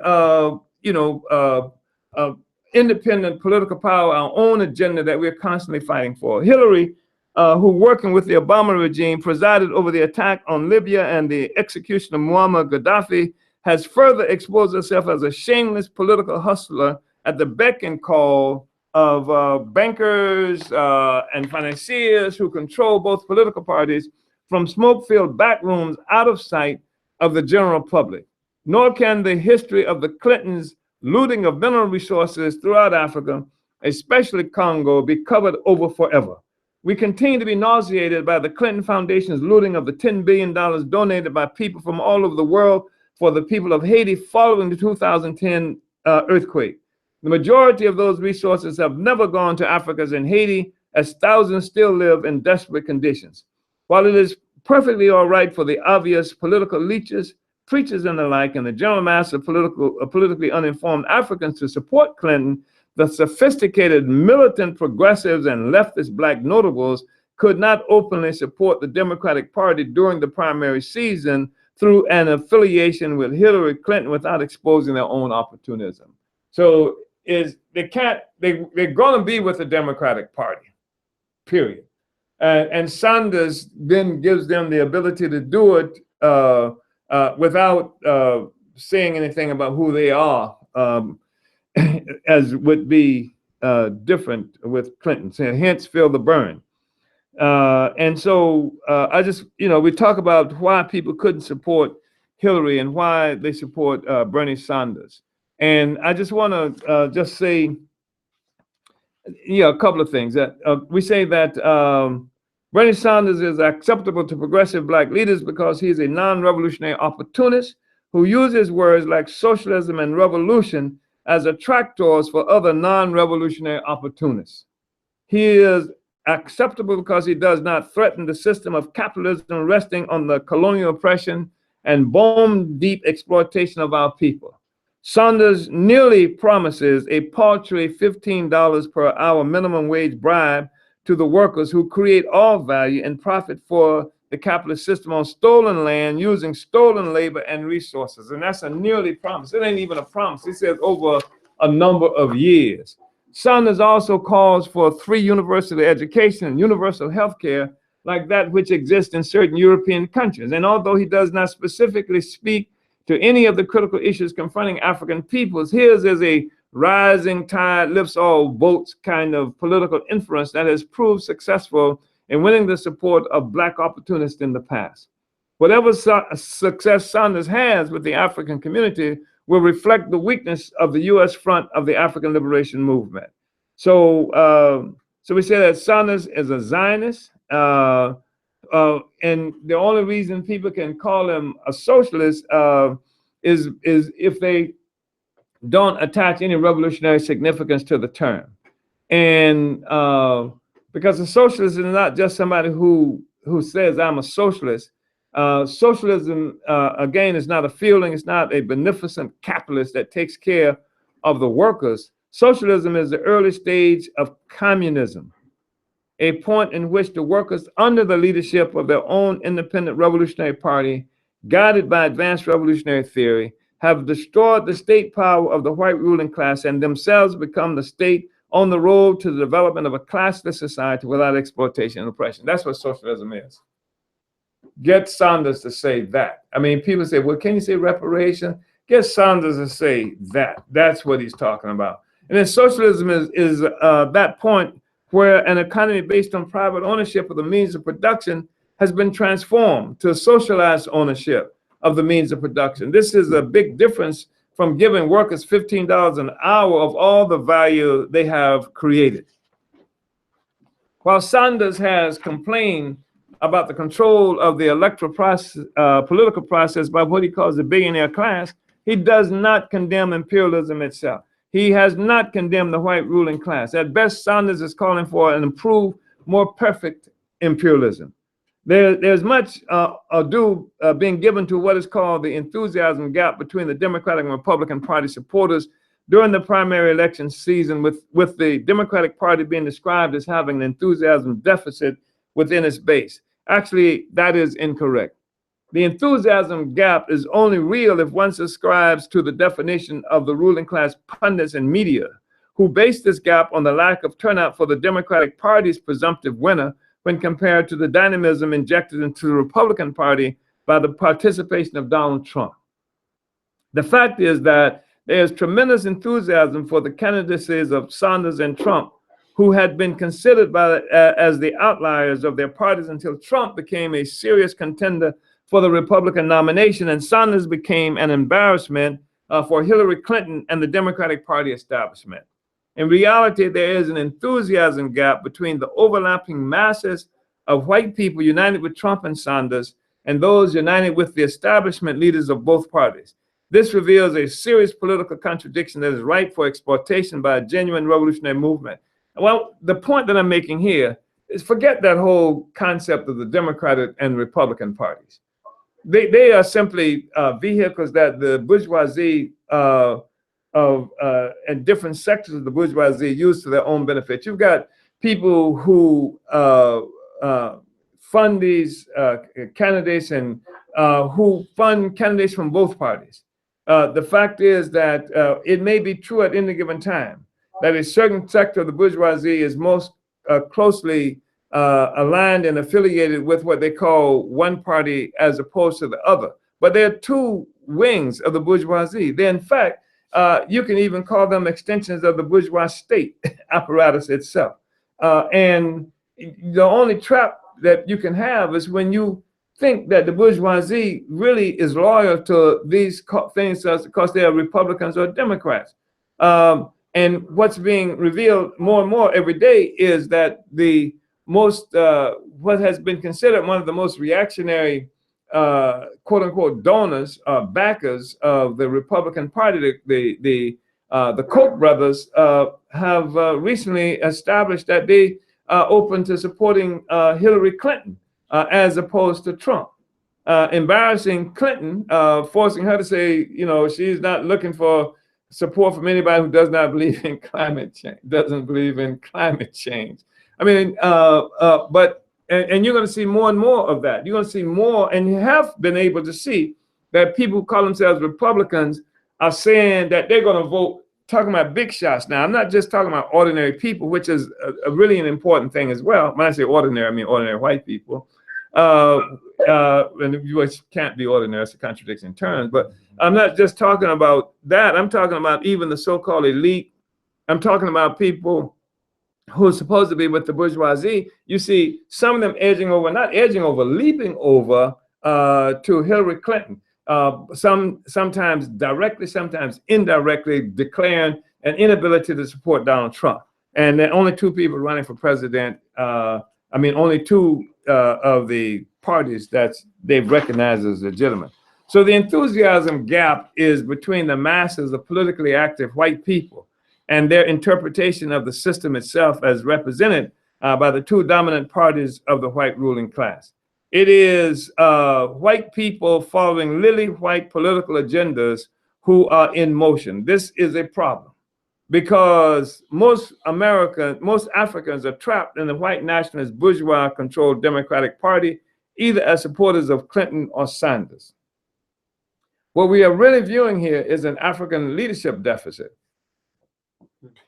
independent political power, our own agenda that we're constantly fighting for. Hillary, who working with the Obama regime, presided over the attack on Libya and the execution of Muammar Gaddafi, has further exposed herself as a shameless political hustler at the beck and call of bankers and financiers who control both political parties, from smoke-filled back rooms out of sight of the general public. Nor can the history of the Clintons' looting of mineral resources throughout Africa, especially Congo, be covered over forever. We continue to be nauseated by the Clinton Foundation's looting of the $10 billion donated by people from all over the world for the people of Haiti following the 2010 earthquake. The majority of those resources have never gone to Africans in Haiti, as thousands still live in desperate conditions. While it is perfectly all right for the obvious political leeches, preachers and the like, and the general mass of politically uninformed Africans to support Clinton, the sophisticated militant progressives and leftist Black notables could not openly support the Democratic Party during the primary season through an affiliation with Hillary Clinton without exposing their own opportunism. So they're going to be with the Democratic Party, period. And Sanders then gives them the ability to do it without saying anything about who they are, as would be different with Clinton, saying, hence feel the burn. And so I just, we talk about why people couldn't support Hillary and why they support Bernie Sanders. And I just want to just say, a couple of things. That we say that Bernie Sanders is acceptable to progressive Black leaders because he is a non-revolutionary opportunist who uses words like socialism and revolution as attractors for other non-revolutionary opportunists. He is acceptable because he does not threaten the system of capitalism resting on the colonial oppression and bone-deep exploitation of our people. Sanders nearly promises a paltry $15 per hour minimum wage bribe to the workers who create all value and profit for the capitalist system on stolen land using stolen labor and resources. And that's a nearly promise. It ain't even a promise. He says over a number of years. Sanders also calls for free university education and universal health care like that which exists in certain European countries. And although he does not specifically speak to any of the critical issues confronting African peoples, his is a rising tide lifts all boats kind of political inference that has proved successful in winning the support of Black opportunists in the past. Whatever success Sanders has with the African community will reflect the weakness of the U.S. front of the African liberation movement. So we say that Sanders is a Zionist, and the only reason people can call him a socialist is if they don't attach any revolutionary significance to the term. And because a socialist is not just somebody who says I'm a socialist. Socialism, again, is not a feeling. It's not a beneficent capitalist that takes care of the workers. Socialism is the early stage of communism, a point in which the workers, under the leadership of their own independent revolutionary party, guided by advanced revolutionary theory, have destroyed the state power of the white ruling class and themselves become the state on the road to the development of a classless society without exploitation and oppression. That's what socialism is. Get Sanders to say that. I mean, people say, well, can you say reparation? Get Sanders to say that. That's what he's talking about. And then socialism is that point where an economy based on private ownership of the means of production has been transformed to socialized ownership of the means of production. This is a big difference from giving workers $15 an hour of all the value they have created. While Sanders has complained about the control of the electoral process, political process by what he calls the billionaire class, he does not condemn imperialism itself. He has not condemned the white ruling class. At best, Sanders is calling for an improved, more perfect imperialism. There's much ado being given to what is called the enthusiasm gap between the Democratic and Republican Party supporters during the primary election season, with the Democratic Party being described as having an enthusiasm deficit within its base. Actually, that is incorrect. The enthusiasm gap is only real if one subscribes to the definition of the ruling class pundits and media, who base this gap on the lack of turnout for the Democratic Party's presumptive winner when compared to the dynamism injected into the Republican Party by the participation of Donald Trump. The fact is that there is tremendous enthusiasm for the candidacies of Sanders and Trump, who had been considered as the outliers of their parties until Trump became a serious contender for the Republican nomination, and Sanders became an embarrassment for Hillary Clinton and the Democratic Party establishment. In reality, there is an enthusiasm gap between the overlapping masses of white people united with Trump and Sanders and those united with the establishment leaders of both parties. This reveals a serious political contradiction that is ripe for exploitation by a genuine revolutionary movement. Well, the point that I'm making here is forget that whole concept of the Democratic and Republican parties. They are simply vehicles that the bourgeoisie and different sectors of the bourgeoisie use to their own benefit. You've got people who fund these candidates and who fund candidates from both parties. The fact is that it may be true at any given time that a certain sector of the bourgeoisie is most closely aligned and affiliated with what they call one party as opposed to the other. But there are two wings of the bourgeoisie. They, in fact, you can even call them extensions of the bourgeois state apparatus itself. And the only trap that you can have is when you think that the bourgeoisie really is loyal to these things because they are Republicans or Democrats. And what's being revealed more and more every day is that the most, what has been considered one of the most reactionary, quote unquote, donors, backers of the Republican Party, the Koch brothers, have recently established that they open to supporting Hillary Clinton as opposed to Trump. Embarrassing Clinton, forcing her to say, you know, she's not looking for support from anybody who does not believe in climate change, doesn't believe in climate change. I mean, but you're going to see more and more of that. You're going to see more, and you have been able to see that people who call themselves Republicans are saying that they're going to vote, talking about big shots. Now, I'm not just talking about ordinary people, which is a really an important thing as well. When I say ordinary, I mean ordinary white people. And which can't be ordinary, it's a contradiction in terms, but I'm not just talking about that. I'm talking about even the so-called elite. I'm talking about people who are supposed to be with the bourgeoisie. You see some of them edging over, not edging over, leaping over to Hillary Clinton. Sometimes directly, sometimes indirectly, declaring an inability to support Donald Trump. And there are only two people running for president. Only two of the parties that they've recognized as legitimate. So the enthusiasm gap is between the masses of politically active white people and their interpretation of the system itself as represented by the two dominant parties of the white ruling class. It is white people following lily white political agendas who are in motion. This is a problem because most Africans are trapped in the white nationalist bourgeois controlled Democratic Party, either as supporters of Clinton or Sanders. What we are really viewing here is an African leadership deficit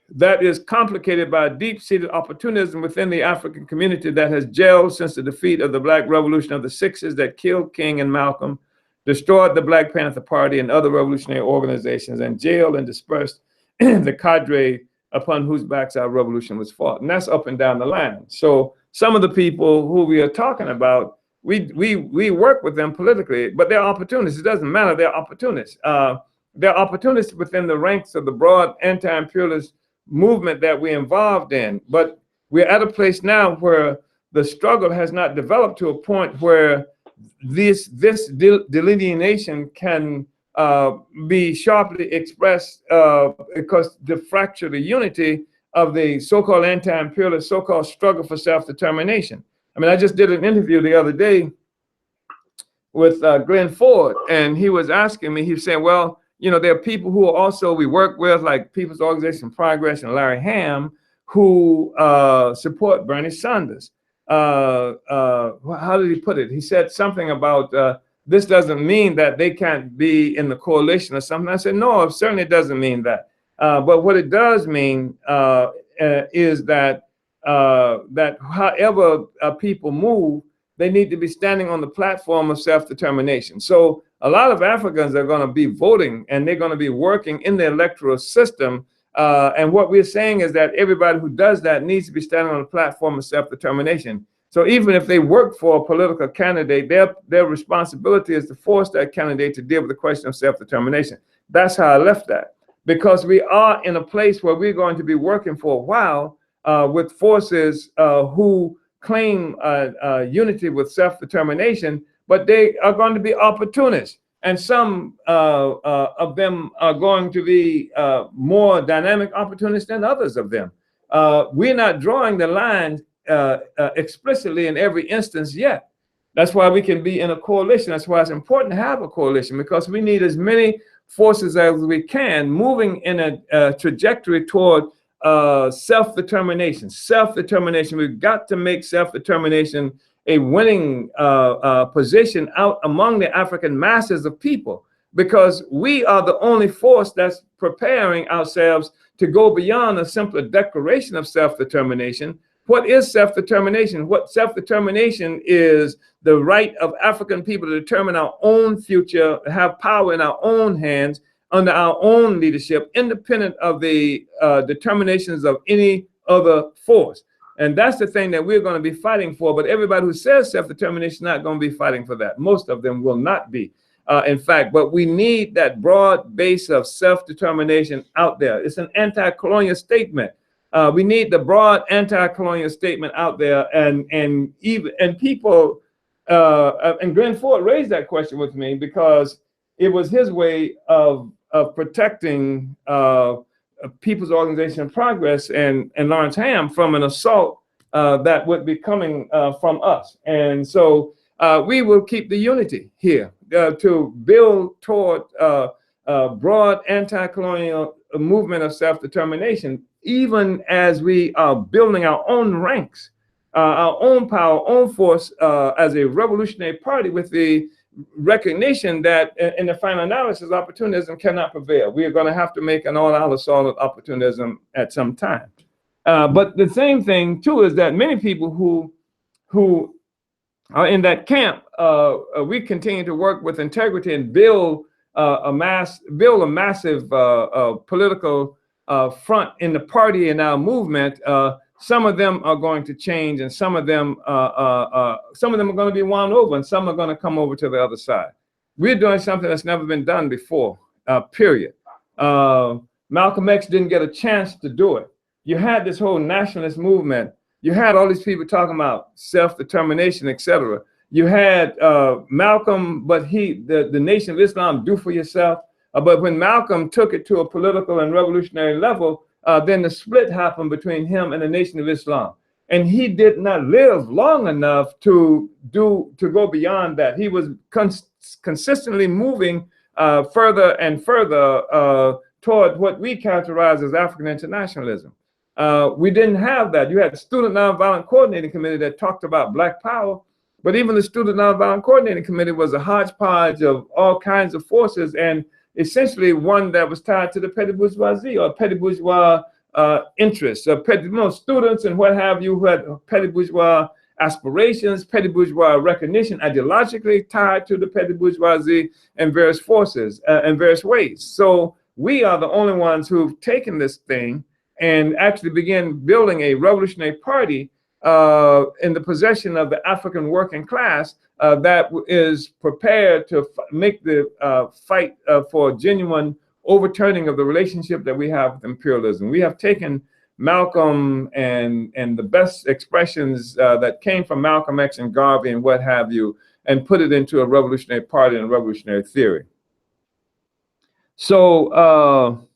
that is complicated by deep-seated opportunism within the African community that has gelled since the defeat of the Black Revolution of the 60s that killed King and Malcolm, destroyed the Black Panther Party and other revolutionary organizations, and jailed and dispersed the cadre upon whose backs our revolution was fought. And that's up and down the line. So some of the people who we are talking about, we work with them politically, but they're opportunists. It doesn't matter, they're opportunists. They're opportunists within the ranks of the broad anti-imperialist movement that we're involved in. But we're at a place now where the struggle has not developed to a point where this delineation can be sharply expressed because the fracture, the unity of the so-called anti-imperialist, so-called struggle for self-determination. I mean, I just did an interview the other day with Glenn Ford, and he was asking me, he was saying, well, you know, there are people who are also we work with, like People's Organization Progress and Larry Ham, who support Bernie Sanders. How did he put it? He said something about this doesn't mean that they can't be in the coalition or something. I said, no, it certainly doesn't mean that. But what it does mean is that however people move, they need to be standing on the platform of self-determination. So a lot of Africans are going to be voting, and they're going to be working in the electoral system. And what we're saying is that everybody who does that needs to be standing on the platform of self-determination. So even if they work for a political candidate, their responsibility is to force that candidate to deal with the question of self-determination. That's how I left that, because we are in a place where we're going to be working for a while with forces who claim unity with self-determination, but they are going to be opportunists. And some of them are going to be more dynamic opportunists than others of them. We're not drawing the line explicitly in every instance yet. That's why we can be in a coalition. That's why it's important to have a coalition, because we need as many forces as we can moving in a trajectory toward self-determination. Self-determination. We've got to make self-determination a winning position out among the African masses of people, because we are the only force that's preparing ourselves to go beyond a simpler declaration of self-determination. What is self-determination? What self-determination is the right of African people to determine our own future, have power in our own hands, under our own leadership, independent of the determinations of any other force. And that's the thing that we're going to be fighting for. But everybody who says self-determination is not going to be fighting for that. Most of them will not be, in fact. But we need that broad base of self-determination out there. It's an anti-colonial statement. We need the broad anti-colonial statement out there. And people, and Glenn Ford raised that question with me because it was his way of protecting People's Organization of Progress and Lawrence Ham from an assault that would be coming from us. And so we will keep the unity here to build toward broad anti-colonial movement of self-determination, even as we are building our own ranks, our own power, our own force as a revolutionary party, with the recognition that in the final analysis, opportunism cannot prevail. We are going to have to make an all-out assault of opportunism at some time. But the same thing too is that many people who are in that camp, we continue to work with integrity and build a massive political front in the party and our movement. Some of them are going to change, and some of them are going to be won over, and some are going to come over to the other side. We're doing something that's never been done before, period. Malcolm X didn't get a chance to do it. You had this whole nationalist movement. You had all these people talking about self-determination, etc. You had Malcolm, but the Nation of Islam, do for yourself. But when Malcolm took it to a political and revolutionary level, then the split happened between him and the Nation of Islam. And he did not live long enough to go beyond that. He was consistently moving further and further toward what we characterize as African internationalism. We didn't have that. You had the Student Nonviolent Coordinating Committee that talked about Black Power, but even the Student Nonviolent Coordinating Committee was a hodgepodge of all kinds of forces, and essentially one that was tied to the petty bourgeoisie or petty bourgeois interests, students and what have you, who had petty bourgeois aspirations, petty bourgeois recognition, ideologically tied to the petty bourgeoisie and various forces in various ways. So we are the only ones who've taken this thing and actually begin building a revolutionary party in the possession of the African working class that is prepared to make the fight for genuine overturning of the relationship that we have with imperialism. We have taken Malcolm and the best expressions that came from Malcolm X and Garvey and what have you, and put it into a revolutionary party and revolutionary theory. So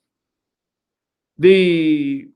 the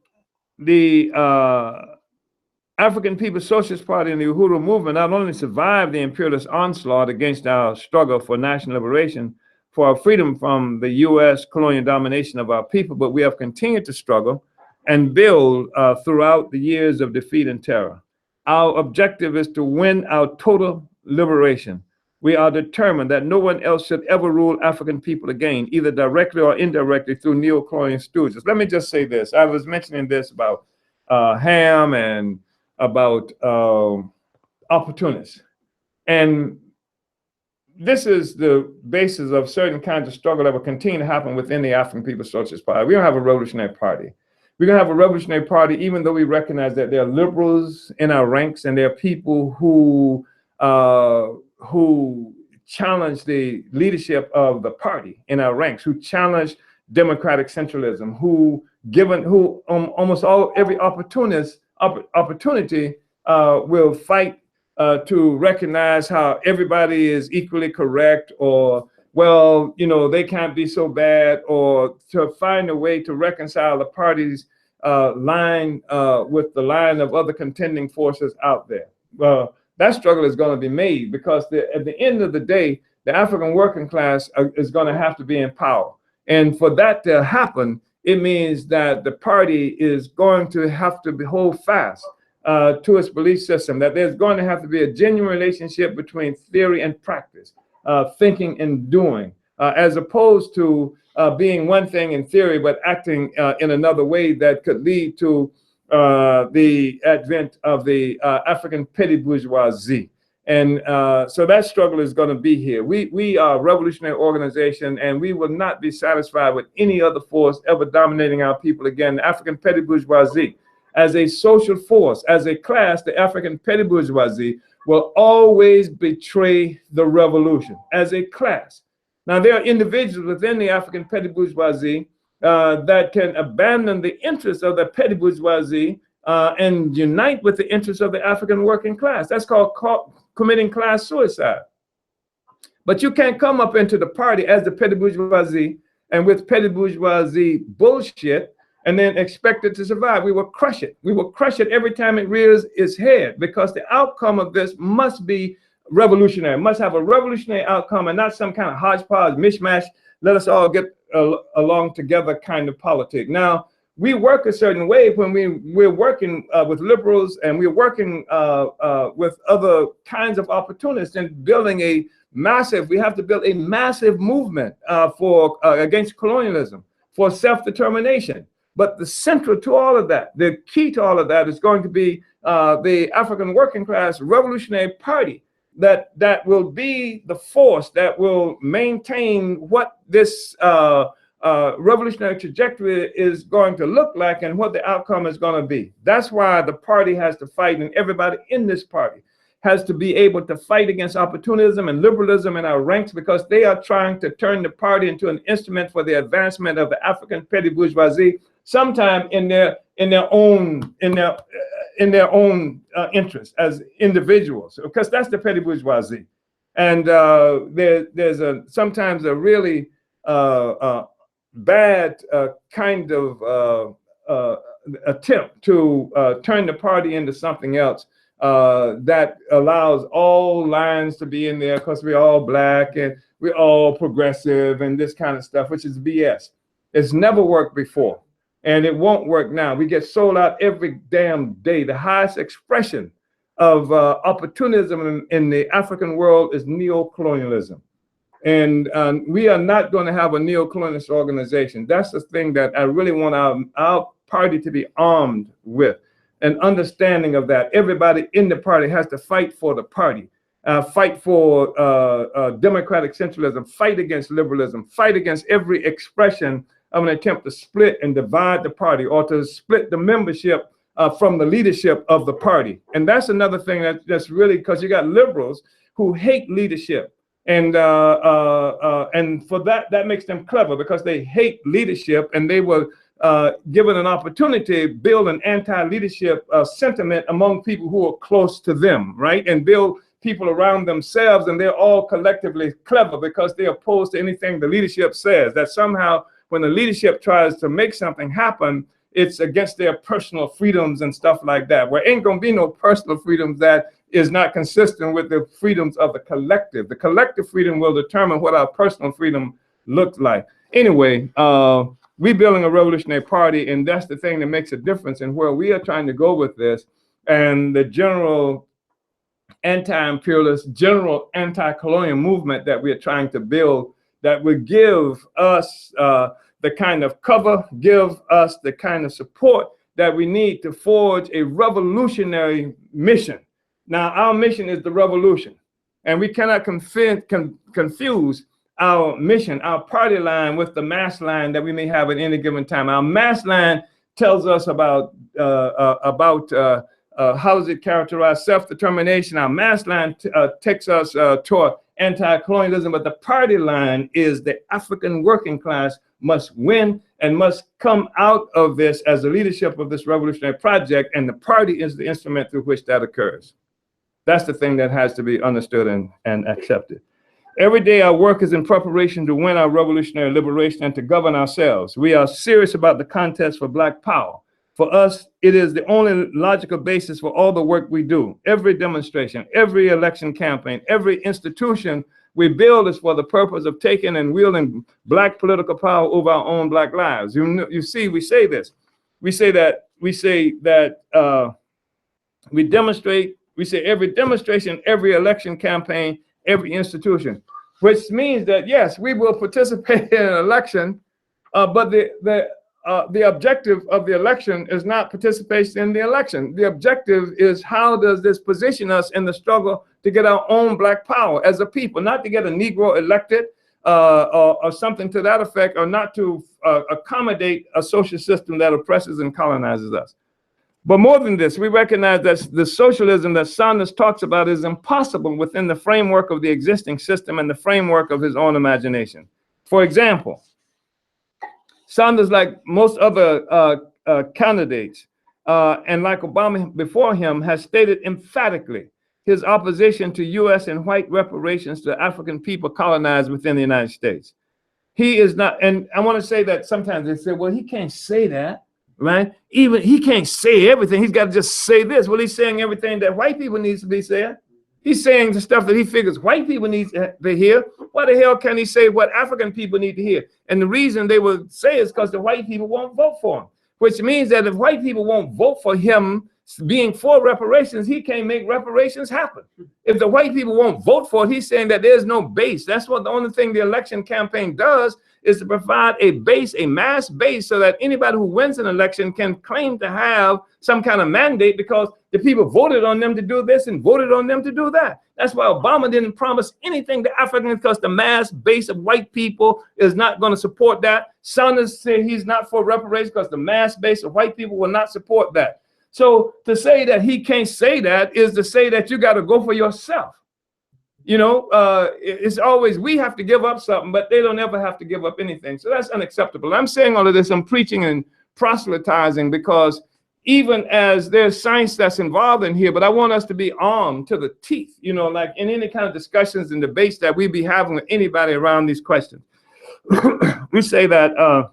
African People's Socialist Party and the Uhuru movement not only survived the imperialist onslaught against our struggle for national liberation, for our freedom from the U.S. colonial domination of our people, but we have continued to struggle and build throughout the years of defeat and terror. Our objective is to win our total liberation. We are determined that no one else should ever rule African people again, either directly or indirectly through neo-colonial stooges. Let me just say this. I was mentioning this about Ham and about opportunists. And this is the basis of certain kinds of struggle that will continue to happen within the African People's Socialist Party. We don't have a revolutionary party. We're going to have a revolutionary party, even though we recognize that there are liberals in our ranks and there are people who challenge the leadership of the party in our ranks, who challenge democratic centralism, who almost every opportunity will fight to recognize how everybody is equally correct, or, well, you know, they can't be so bad, or to find a way to reconcile the party's line with the line of other contending forces out there. Well, that struggle is going to be made, because at the end of the day, the African working class is going to have to be in power. And for that to happen, it means that the party is going to have to hold fast to its belief system, that there's going to have to be a genuine relationship between theory and practice, thinking and doing, as opposed to being one thing in theory, but acting in another way that could lead to the advent of the African petty bourgeoisie. And so that struggle is going to be here. We are a revolutionary organization, and we will not be satisfied with any other force ever dominating our people again. The African petty bourgeoisie, as a social force, as a class, the African petty bourgeoisie will always betray the revolution as a class. Now, there are individuals within the African petty bourgeoisie that can abandon the interests of the petty bourgeoisie and unite with the interests of the African working class. That's called committing class suicide. But you can't come up into the party as the petty bourgeoisie and with petty bourgeoisie bullshit and then expect it to survive. We will crush it. We will crush it every time it rears its head, because the outcome of this must be revolutionary, must have a revolutionary outcome, and not some kind of hodgepodge, mishmash, let us all get along together kind of politic. Now, we work a certain way when we're working with liberals, and we're working with other kinds of opportunists, and building a massive, we have to build a massive movement for against colonialism, for self-determination. But the central to all of that, the key to all of that, is going to be the African working class revolutionary party that will be the force that will maintain what this revolutionary trajectory is going to look like, and what the outcome is going to be. That's why the party has to fight, and everybody in this party has to be able to fight against opportunism and liberalism in our ranks, because they are trying to turn the party into an instrument for the advancement of the African petty bourgeoisie, sometime in their own interest as individuals, because that's the petty bourgeoisie. And there's sometimes a really bad kind of attempt to turn the party into something else that allows all lines to be in there, because we're all black and we're all progressive and this kind of stuff, which is BS. It's never worked before, and it won't work now. We get sold out every damn day. The highest expression of opportunism in the African world is neo-colonialism. And we are not going to have a neo-colonialist organization. That's the thing that I really want our party to be armed with, an understanding of that. Everybody in the party has to fight for the party, fight for democratic centralism, fight against liberalism, fight against every expression of an attempt to split and divide the party, or to split the membership from the leadership of the party. And that's another thing that's really, because you got liberals who hate leadership. And for that makes them clever, because they hate leadership, and they were given an opportunity to build an anti-leadership sentiment among people who are close to them, right? And build people around themselves, and they're all collectively clever because they're opposed to anything the leadership says. That somehow when the leadership tries to make something happen, it's against their personal freedoms and stuff like that. Well, ain't gonna be no personal freedoms that is not consistent with the freedoms of the collective. The collective freedom will determine what our personal freedom looks like. Anyway, we're building a revolutionary party, and that's the thing that makes a difference in where we are trying to go with this. And the general anti-imperialist, general anti-colonial movement that we are trying to build, that would give us the kind of cover, give us the kind of support that we need to forge a revolutionary mission. Now, our mission is the revolution, and we cannot confuse our mission, our party line, with the mass line that we may have at any given time. Our mass line tells us about how is it characterized, self-determination. Our mass line takes us toward anti-colonialism, but the party line is the African working class must win and must come out of this as the leadership of this revolutionary project, and the party is the instrument through which that occurs. That's the thing that has to be understood and accepted. Every day our work is in preparation to win our revolutionary liberation and to govern ourselves. We are serious about the contest for Black power. For us, it is the only logical basis for all the work we do. Every demonstration, every election campaign, every institution we build is for the purpose of taking and wielding Black political power over our own Black lives. You see, we say this. We say that we demonstrate. We say every demonstration, every election campaign, every institution, which means that yes, we will participate in an election, but the objective of the election is not participation in the election. The objective is, how does this position us in the struggle to get our own Black power as a people, not to get a Negro elected or something to that effect, or not to accommodate a social system that oppresses and colonizes us. But more than this, we recognize that the socialism that Sanders talks about is impossible within the framework of the existing system and the framework of his own imagination. For example, Sanders, like most other candidates, and like Obama before him, has stated emphatically his opposition to U.S. and white reparations to African people colonized within the United States. He is not, and I want to say that sometimes they say, well, he can't say that. right? Even he can't say everything. He's got to just say this. Well, he's saying everything that white people needs to be saying. He's saying the stuff that he figures white people need to hear. Why the hell can he say what African people need to hear? And the reason they would say is because the white people won't vote for him, which means that if white people won't vote for him being for reparations, he can't make reparations happen. If the white people won't vote for it, he's saying that there's no base. That's what the only thing the election campaign does, is to provide a base, a mass base, so that anybody who wins an election can claim to have some kind of mandate because the people voted on them to do this and voted on them to do that. That's why Obama didn't promise anything to Africans, because the mass base of white people is not going to support that. Sanders said he's not for reparations because the mass base of white people will not support that. So to say that he can't say that is to say that you got to go for yourself. You know, it's always we have to give up something, but they don't ever have to give up anything. So that's unacceptable. I'm saying all of this, I'm preaching and proselytizing because even as there's science that's involved in here, but I want us to be armed to the teeth, you know, like in any kind of discussions and debates that we be having with anybody around these questions. We say that,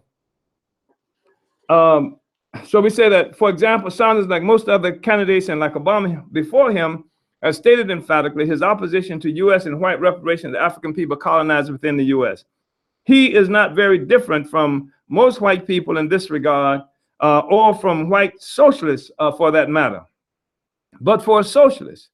so we say that, for example, Sanders, like most other candidates and like Obama before him, has stated emphatically his opposition to U.S. and white reparations to African people colonized within the U.S. He is not very different from most white people in this regard, or from white socialists for that matter. But for a socialist,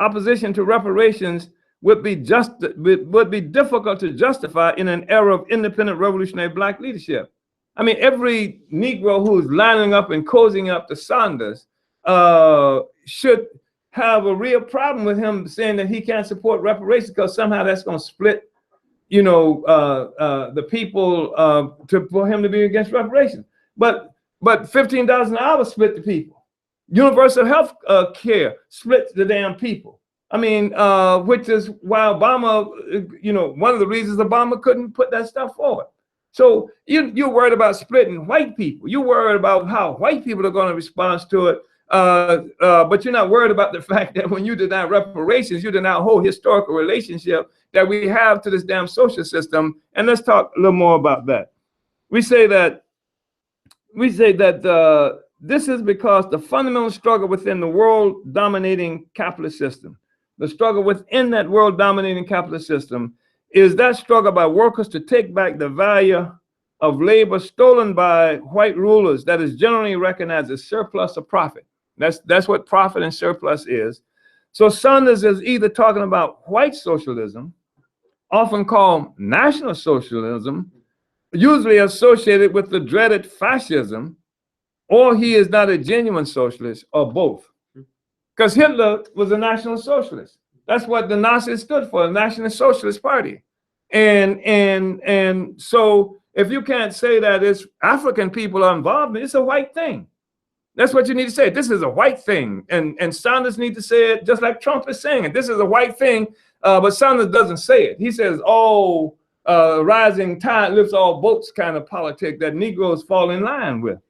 opposition to reparations would be difficult to justify in an era of independent revolutionary black leadership. I mean, every Negro who's lining up and cozying up to Sanders should have a real problem with him saying that he can't support reparations because somehow that's going to split, you know, the people for him to be against reparations. But $15 an hour split the people. Universal health care splits the damn people. I mean, which is why Obama, you know, one of the reasons Obama couldn't put that stuff forward. So you're worried about splitting white people. You're worried about how white people are going to respond to it. But you're not worried about the fact that when you deny reparations, you deny a whole historical relationship that we have to this damn social system. And let's talk a little more about that. We say that this is because the fundamental struggle within the world dominating capitalist system, the struggle within that world dominating capitalist system, is that struggle by workers to take back the value of labor stolen by white rulers that is generally recognized as surplus or profit. That's what profit and surplus is. So Sanders is either talking about white socialism, often called national socialism, usually associated with the dreaded fascism, or he is not a genuine socialist, or both. Because Hitler was a national socialist. That's what the Nazis stood for, the National Socialist Party. And so if you can't say that it's African people are involved, it's a white thing. That's what you need to say. This is a white thing. And Sanders needs to say it just like Trump is saying it. This is a white thing, but Sanders doesn't say it. He says, oh, rising tide lifts all boats kind of politic that Negroes fall in line with.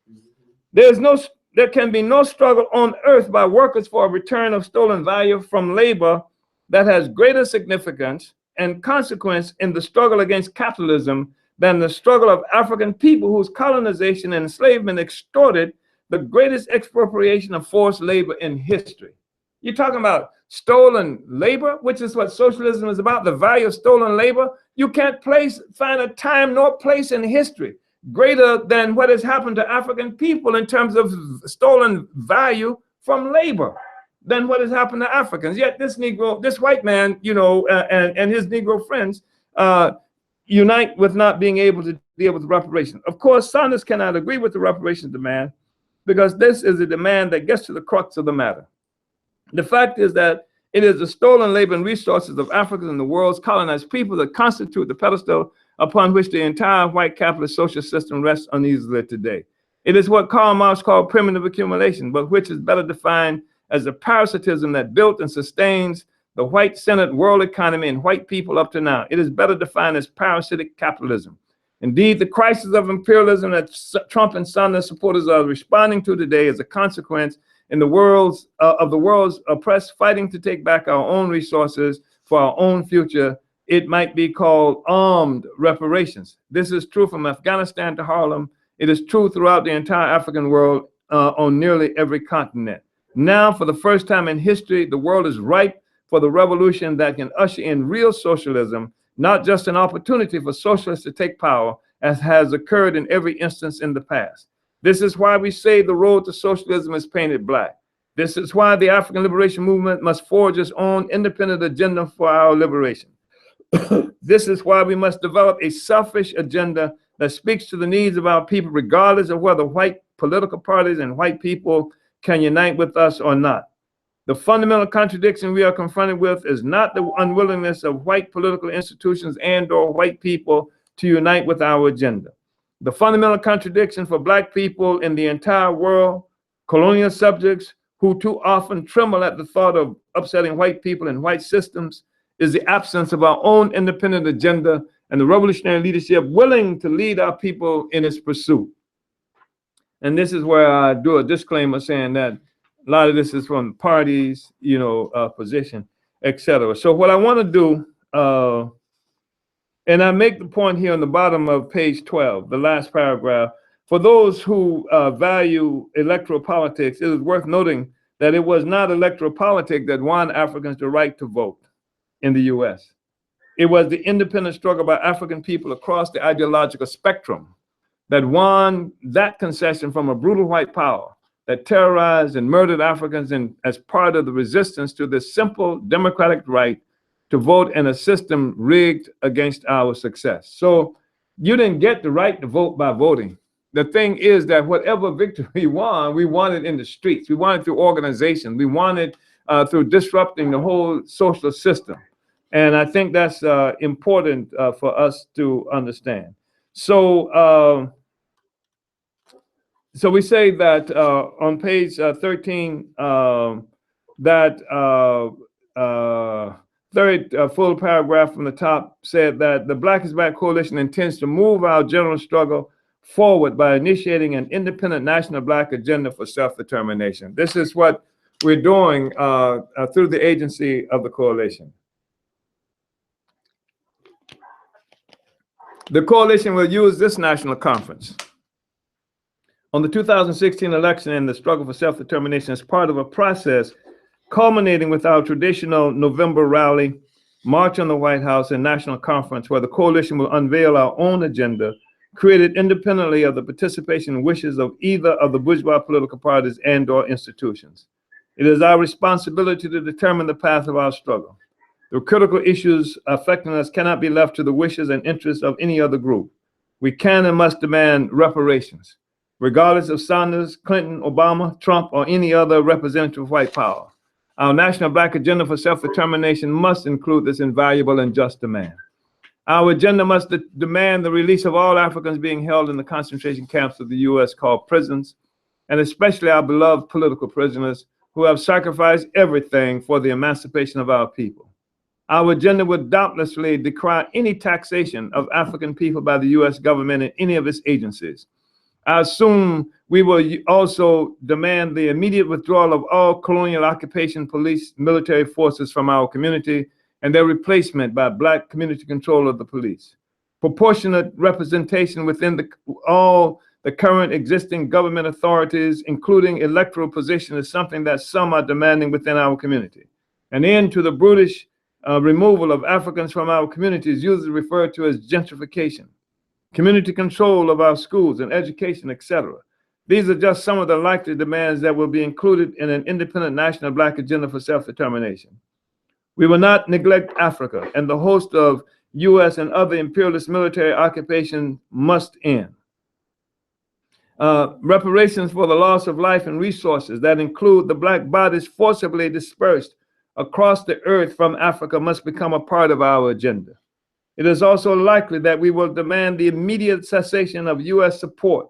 There can be no struggle on earth by workers for a return of stolen value from labor that has greater significance and consequence in the struggle against capitalism than the struggle of African people whose colonization and enslavement extorted the greatest expropriation of forced labor in history. You're talking about stolen labor, which is what socialism is about, the value of stolen labor. You can't find a time nor place in history greater than what has happened to African people in terms of stolen value from labor than what has happened to Africans. Yet this Negro, this white man, you know, and his Negro friends unite with not being able to deal with reparations. Of course, Sanders cannot agree with the reparations demand because this is a demand that gets to the crux of the matter. The fact is that it is the stolen labor and resources of Africans and the world's colonized people that constitute the pedestal upon which the entire white capitalist social system rests uneasily today. It is what Karl Marx called primitive accumulation, but which is better defined as the parasitism that built and sustains the white-centered world economy and white people up to now. It is better defined as parasitic capitalism. Indeed, the crisis of imperialism that Trump and Sanders supporters are responding to today is a consequence in the world's oppressed fighting to take back our own resources for our own future. It might be called armed reparations. This is true from Afghanistan to Harlem It is true throughout the entire African world, on nearly every continent. Now, for the first time in history, the world is ripe for the revolution that can usher in real socialism, not just an opportunity for socialists to take power, as has occurred in every instance in the past. This is why we say the road to socialism is painted black. This is why the African liberation movement must forge its own independent agenda for our liberation. This is why we must develop a selfish agenda that speaks to the needs of our people, regardless of whether white political parties and white people can unite with us or not. The fundamental contradiction we are confronted with is not the unwillingness of white political institutions and/or white people to unite with our agenda. The fundamental contradiction for Black people in the entire world, colonial subjects who too often tremble at the thought of upsetting white people and white systems, is the absence of our own independent agenda and the revolutionary leadership willing to lead our people in its pursuit. And this is where I do a disclaimer saying that a lot of this is from parties, position, etc. So what I want to do, and I make the point here on the bottom of page 12, the last paragraph, for those who value electoral politics, it is worth noting that it was not electoral politics that won Africans the right to vote in the US. It was the independent struggle by African people across the ideological spectrum that won that concession from a brutal white power that terrorized and murdered Africans as part of the resistance to the simple democratic right to vote in a system rigged against our success. So you didn't get the right to vote by voting. The thing is that whatever victory we won it in the streets. We won it through organization. We won it through disrupting the whole social system. And I think that's important for us to understand. So, so we say that on page 13, that third full paragraph from the top said that the Black is Back Coalition intends to move our general struggle forward by initiating an independent national Black agenda for self-determination. This is what we're doing through the agency of the coalition. The coalition will use this national conference on the 2016 election and the struggle for self-determination as part of a process culminating with our traditional November rally, March on the White House, and national conference, where the coalition will unveil our own agenda, created independently of the participation and wishes of either of the bourgeois political parties and/or institutions. It is our responsibility to determine the path of our struggle. The critical issues affecting us cannot be left to the wishes and interests of any other group. We can and must demand reparations, regardless of Sanders, Clinton, Obama, Trump, or any other representative of white power. Our national Black agenda for self-determination must include this invaluable and just demand. Our agenda must demand the release of all Africans being held in the concentration camps of the US called prisons, and especially our beloved political prisoners who have sacrificed everything for the emancipation of our people. Our agenda would doubtlessly decry any taxation of African people by the US government and any of its agencies. I assume we will also demand the immediate withdrawal of all colonial occupation police military forces from our community and their replacement by Black community control of the police. Proportionate representation within all the current existing government authorities, including electoral position, is something that some are demanding within our community. An end to the brutish removal of Africans from our communities, usually referred to as gentrification, community control of our schools and education, etc. These are just some of the likely demands that will be included in an independent national Black agenda for self-determination. We will not neglect Africa, and the host of US and other imperialist military occupation must end. Reparations for the loss of life and resources that include the Black bodies forcibly dispersed across the earth from Africa must become a part of our agenda. It is also likely that we will demand the immediate cessation of US support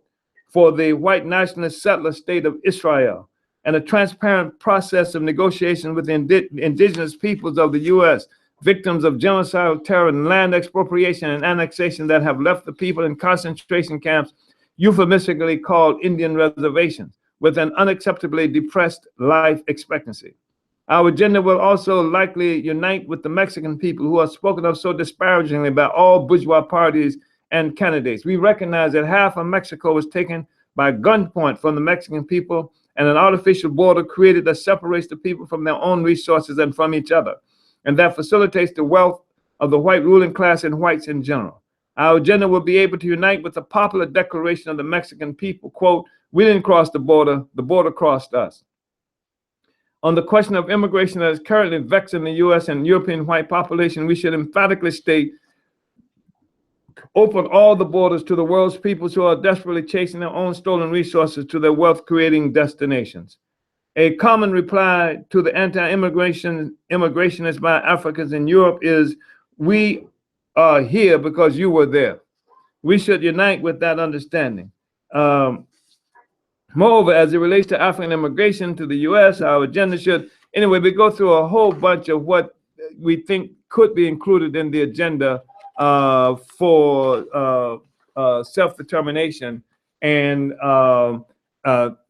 for the white nationalist settler state of Israel and a transparent process of negotiation with the indigenous peoples of the US, victims of genocidal terror and land expropriation and annexation that have left the people in concentration camps, euphemistically called Indian reservations, with an unacceptably depressed life expectancy. Our agenda will also likely unite with the Mexican people who are spoken of so disparagingly by all bourgeois parties and candidates. We recognize that half of Mexico was taken by gunpoint from the Mexican people, and an artificial border created that separates the people from their own resources and from each other, and that facilitates the wealth of the white ruling class and whites in general. Our agenda will be able to unite with the popular declaration of the Mexican people, quote, "We didn't cross the border crossed us." On the question of immigration that is currently vexing the U.S. and European white population, we should emphatically state, open all the borders to the world's peoples who are desperately chasing their own stolen resources to their wealth-creating destinations. A common reply to the anti-immigrationists by Africans in Europe is, we are here because you were there. We should unite with that understanding. Moreover, as it relates to African immigration to the U.S., our agenda should, anyway, we go through a whole bunch of what we think could be included in the agenda for self-determination, and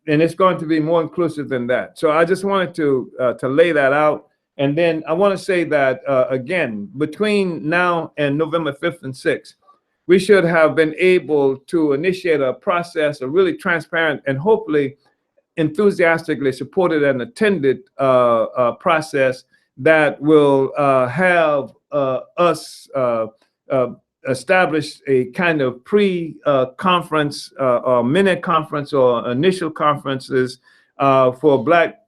it's going to be more inclusive than that. So I just wanted to lay that out. And then I want to say that, again, between now and November 5th and 6th, we should have been able to initiate a process, a really transparent and hopefully enthusiastically supported and attended process that will have us establish a kind of pre-conference or mini conference or initial conferences for Black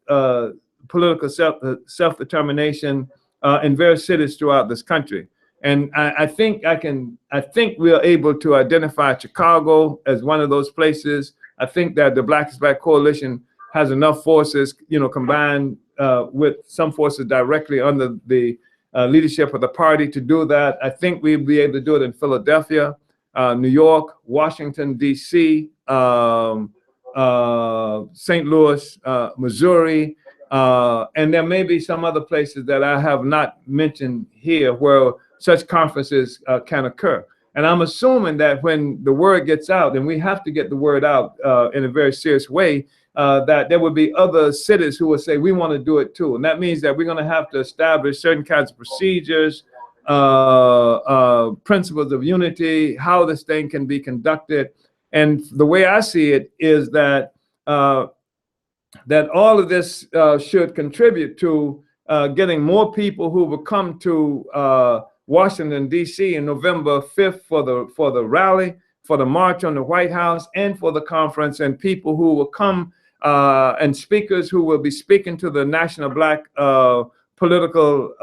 political self-determination in various cities throughout this country. And I think we are able to identify Chicago as one of those places. I think that the Black is Black Coalition has enough forces, combined with some forces directly under the leadership of the party to do that. I think we'll be able to do it in Philadelphia, New York, Washington, D.C., St. Louis, Missouri, and there may be some other places that I have not mentioned here where such conferences can occur. And I'm assuming that when the word gets out, and we have to get the word out in a very serious way, that there will be other cities who will say, we want to do it too. And that means that we're going to have to establish certain kinds of procedures, principles of unity, how this thing can be conducted. And the way I see it is that that all of this should contribute to getting more people who will come to Washington, D.C. in November 5th for the rally, for the march on the White House, and for the conference, and people who will come and speakers who will be speaking to the National Black political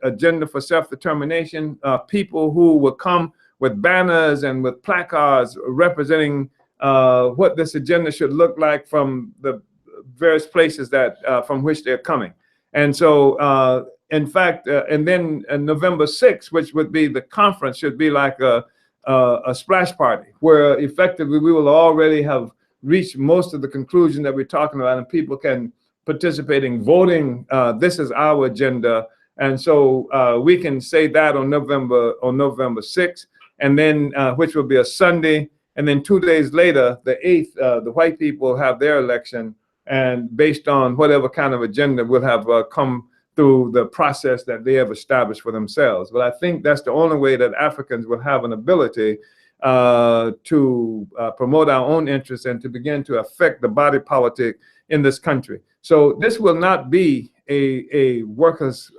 agenda for self-determination, people who will come with banners and with placards representing what this agenda should look like from the various places that from which they're coming. And so, in fact, and then November 6th, which would be the conference, should be like a splash party where effectively we will already have reached most of the conclusion that we're talking about, and people can participate in voting. This is our agenda. And so we can say that on November 6th, and then which will be a Sunday. And then 2 days later, the 8th, the white people have their election. And based on whatever kind of agenda will have come through the process that they have established for themselves. But I think that's the only way that Africans will have an ability to promote our own interests and to begin to affect the body politic in this country. So this will not be a workers'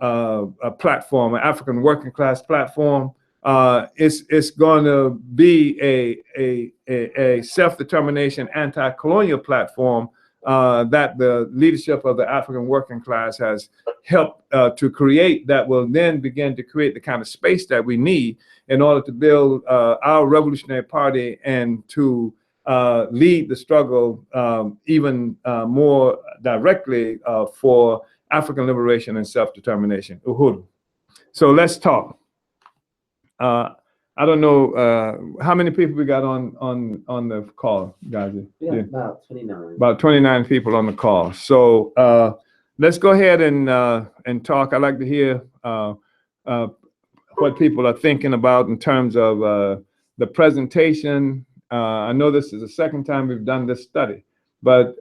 platform, an African working class platform. It's going to be a self-determination anti-colonial platform that the leadership of the African working class has helped to create, that will then begin to create the kind of space that we need in order to build our revolutionary party and to lead the struggle even more directly for African liberation and self-determination. Uhuru. So let's talk. I don't know how many people we got on the call, guys. Yeah, about 29. About 29 people on the call. So let's go ahead and talk. I'd like to hear what people are thinking about in terms of the presentation. I know this is the second time we've done this study, but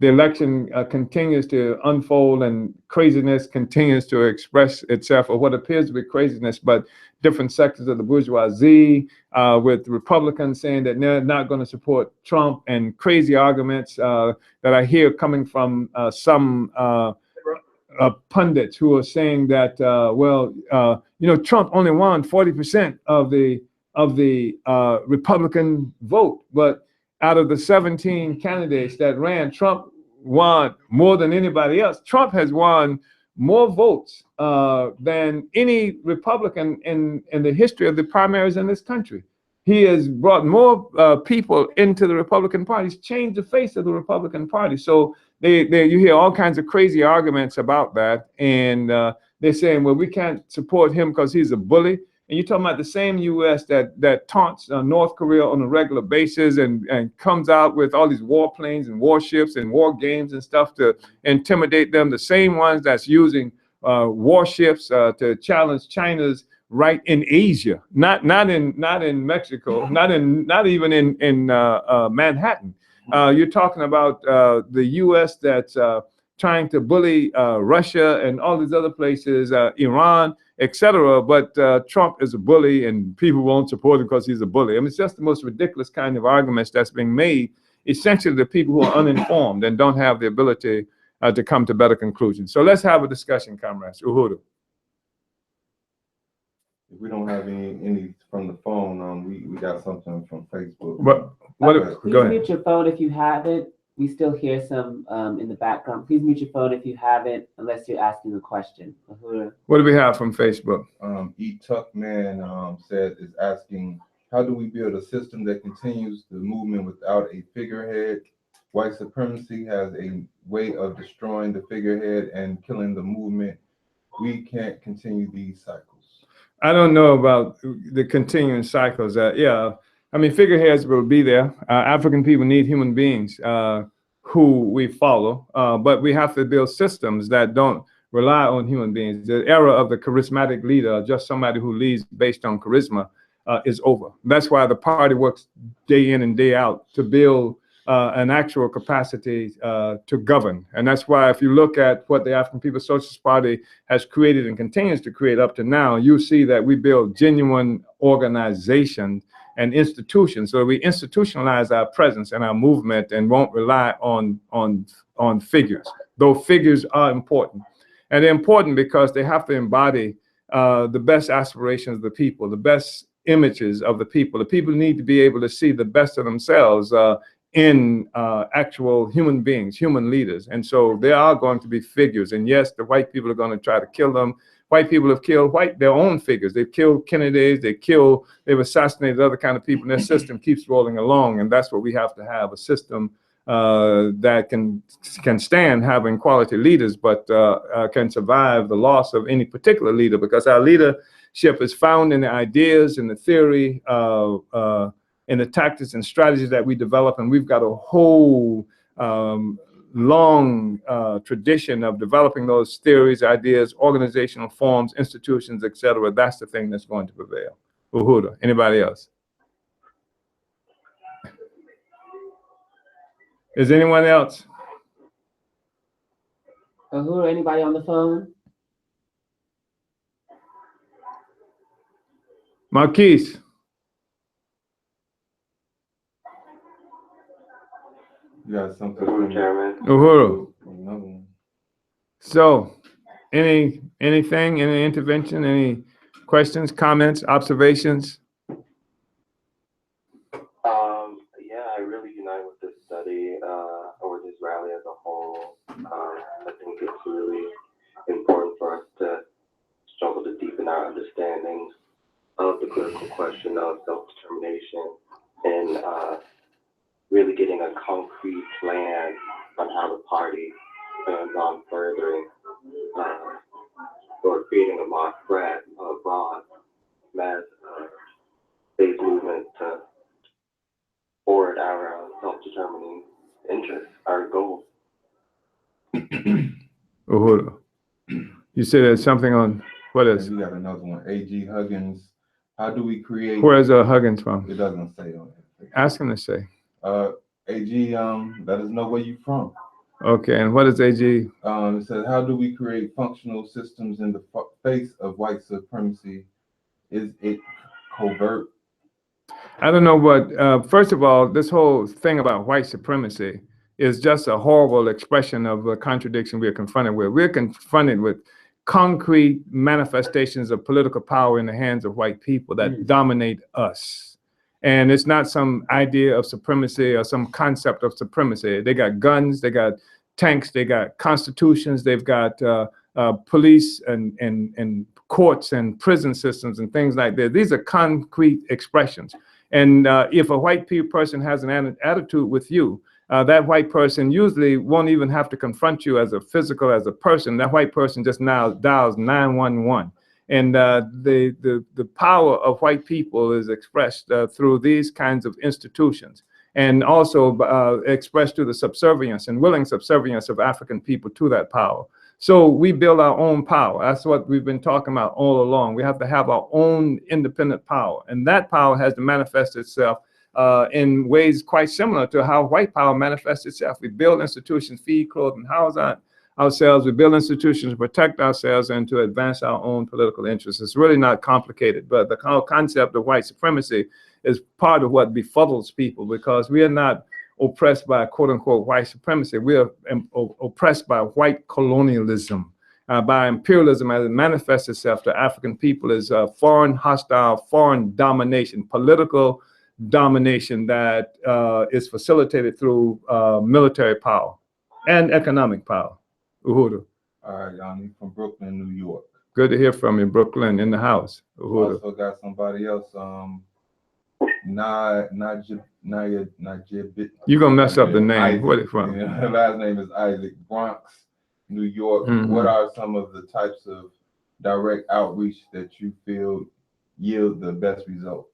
the election continues to unfold and craziness continues to express itself, or what appears to be craziness, but different sectors of the bourgeoisie, with Republicans saying that they're not going to support Trump, and crazy arguments that I hear coming from some pundits who are saying that, Trump only won 40% of the Republican vote, but out of the 17 candidates that ran, Trump won more than anybody else. Trump has won more votes than any Republican in the history of the primaries in this country. He has brought more people into the Republican Party. He's changed the face of the Republican Party. So you hear all kinds of crazy arguments about that, and they're saying, well, we can't support him because he's a bully. And you're talking about the same U.S. that taunts North Korea on a regular basis and comes out with all these warplanes and warships and war games and stuff to intimidate them. The same ones that's using warships to challenge China's right in Asia, not in Mexico, not even in Manhattan. You're talking about the U.S. that's trying to bully Russia and all these other places, Iran, etc. But Trump is a bully, and people won't support him because he's a bully. I mean, it's just the most ridiculous kind of arguments that's being made, essentially, to people who are uninformed and don't have the ability to come to better conclusions. So let's have a discussion, comrades. Uhuru. If we don't have any from the phone, we got something from Facebook. Please mute your phone if you haven't. We still hear some in the background. Please mute your phone if you haven't, unless you're asking a question. What do we have from Facebook? Tuckman is asking, how do we build a system that continues the movement without a figurehead? White supremacy has a way of destroying the figurehead and killing the movement. We can't continue these cycles. I don't know about the continuing cycles. I mean, figureheads will be there. African people need human beings who we follow, but we have to build systems that don't rely on human beings. The era of the charismatic leader, just somebody who leads based on charisma, is over. That's why the party works day in and day out to build an actual capacity to govern. And that's why if you look at what the African People's Socialist Party has created and continues to create up to now, you see that we build genuine organizations and institutions. So we institutionalize our presence and our movement and won't rely on figures, though figures are important. And they're important because they have to embody the best aspirations of the people, the best images of the people. The people need to be able to see the best of themselves in actual human beings, human leaders. And so there are going to be figures. And yes, the white people are going to try to kill them. White people have killed their own figures. They've killed Kennedys, they've assassinated other kind of people, and their system keeps rolling along. And that's what we have to have, a system that can stand having quality leaders, but can survive the loss of any particular leader, because our leadership is found in the ideas and the theory in the tactics and strategies that we develop. And we've got a whole long tradition of developing those theories, ideas, organizational forms, institutions, etc. That's the thing that's going to prevail. Uhuru, anybody else? Is anyone else? Uhuru, anybody on the phone? Marquise. You got something from Chairman? Uhuru. So, any intervention, any questions, comments, observations? Yeah, I really unite with this study or this rally as a whole. I think it's really important for us to struggle to deepen our understandings of the critical question of self-determination and really getting a concrete plan on how the party plans on furthering or creating a broad mass-based movement to forward our self-determining interests, our goals. Uhuru, you said there's something on, what is? You got another one, A.G. Huggins. How do we create? Where's Huggins from? It doesn't say on it. Ask him to say. A.G., let us know where you from. Okay, and what is AG? It says, how do we create functional systems in the face of white supremacy? Is it covert? I don't know what, first of all, this whole thing about white supremacy is just a horrible expression of a contradiction we're confronted with. We're confronted with concrete manifestations of political power in the hands of white people that dominate us. And it's not some idea of supremacy or some concept of supremacy. They got guns, they got tanks, they got constitutions, they've got police and courts and prison systems and things like that. These are concrete expressions. And if a white person has an attitude with you, that white person usually won't even have to confront you as a person. That white person just now dials 911. And the power of white people is expressed through these kinds of institutions, and also expressed through the subservience and willing subservience of African people to that power. So we build our own power. That's what we've been talking about all along. We have to have our own independent power. And that power has to manifest itself in ways quite similar to how white power manifests itself. We build institutions, feed, clothe, and house ourselves. We build institutions to protect ourselves and to advance our own political interests. It's really not complicated, but the whole concept of white supremacy is part of what befuddles people, because we are not oppressed by quote unquote white supremacy. We are oppressed by white colonialism, by imperialism as it manifests itself to African people as foreign hostile, foreign domination, political domination that is facilitated through military power and economic power. Uhuru. All right, Yanni from Brooklyn, New York. Good to hear from you, Brooklyn, in the house. Uhuru. Also got somebody else, Najib. You're gonna mess up the name. Isaac. Where it from? Yeah, her last name is Isaac, Bronx, New York. What are some of the types of direct outreach that you feel yield the best result?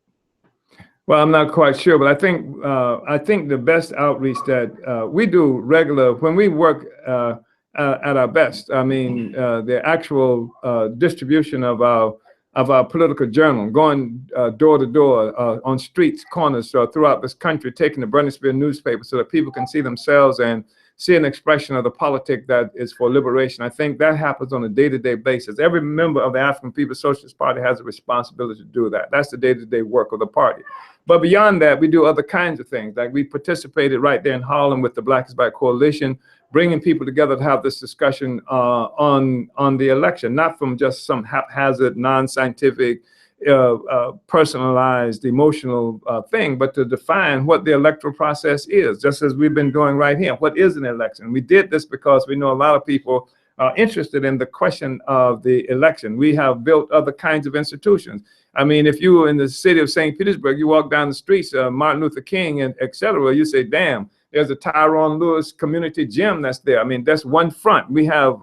Well, I'm not quite sure, but I think the best outreach that we do regular when we work at our best. I mean, the actual distribution of our political journal, going door to door on streets, corners throughout this country, taking the Bernardsville newspaper so that people can see themselves and see an expression of the politic that is for liberation. I think that happens on a day-to-day basis. Every member of the African People's Socialist Party has a responsibility to do that. That's the day-to-day work of the party. But beyond that, we do other kinds of things. Like we participated right there in Harlem with the Black is Black Coalition, bringing people together to have this discussion on the election, not from just some haphazard, non-scientific, personalized, emotional thing, but to define what the electoral process is, just as we've been doing right here. What is an election? We did this because we know a lot of people are interested in the question of the election. We have built other kinds of institutions. I mean, if you were in the city of St. Petersburg, you walk down the streets, Martin Luther King and et cetera, you say, damn, there's a Tyrone Lewis community gym that's there. I mean, that's one front. We have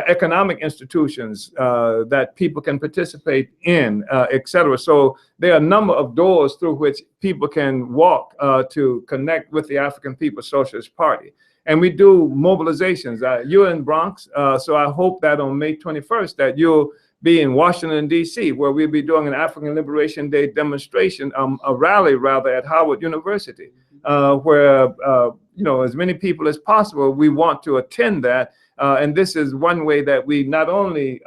economic institutions that people can participate in, et cetera. So there are a number of doors through which people can walk to connect with the African People's Socialist Party. And we do mobilizations. You're in Bronx, so I hope that on May 21st that you'll be in Washington, D.C., where we'll be doing an African Liberation Day demonstration, a rally rather, at Howard University, where, you know, as many people as possible, we want to attend that. And this is one way that we not only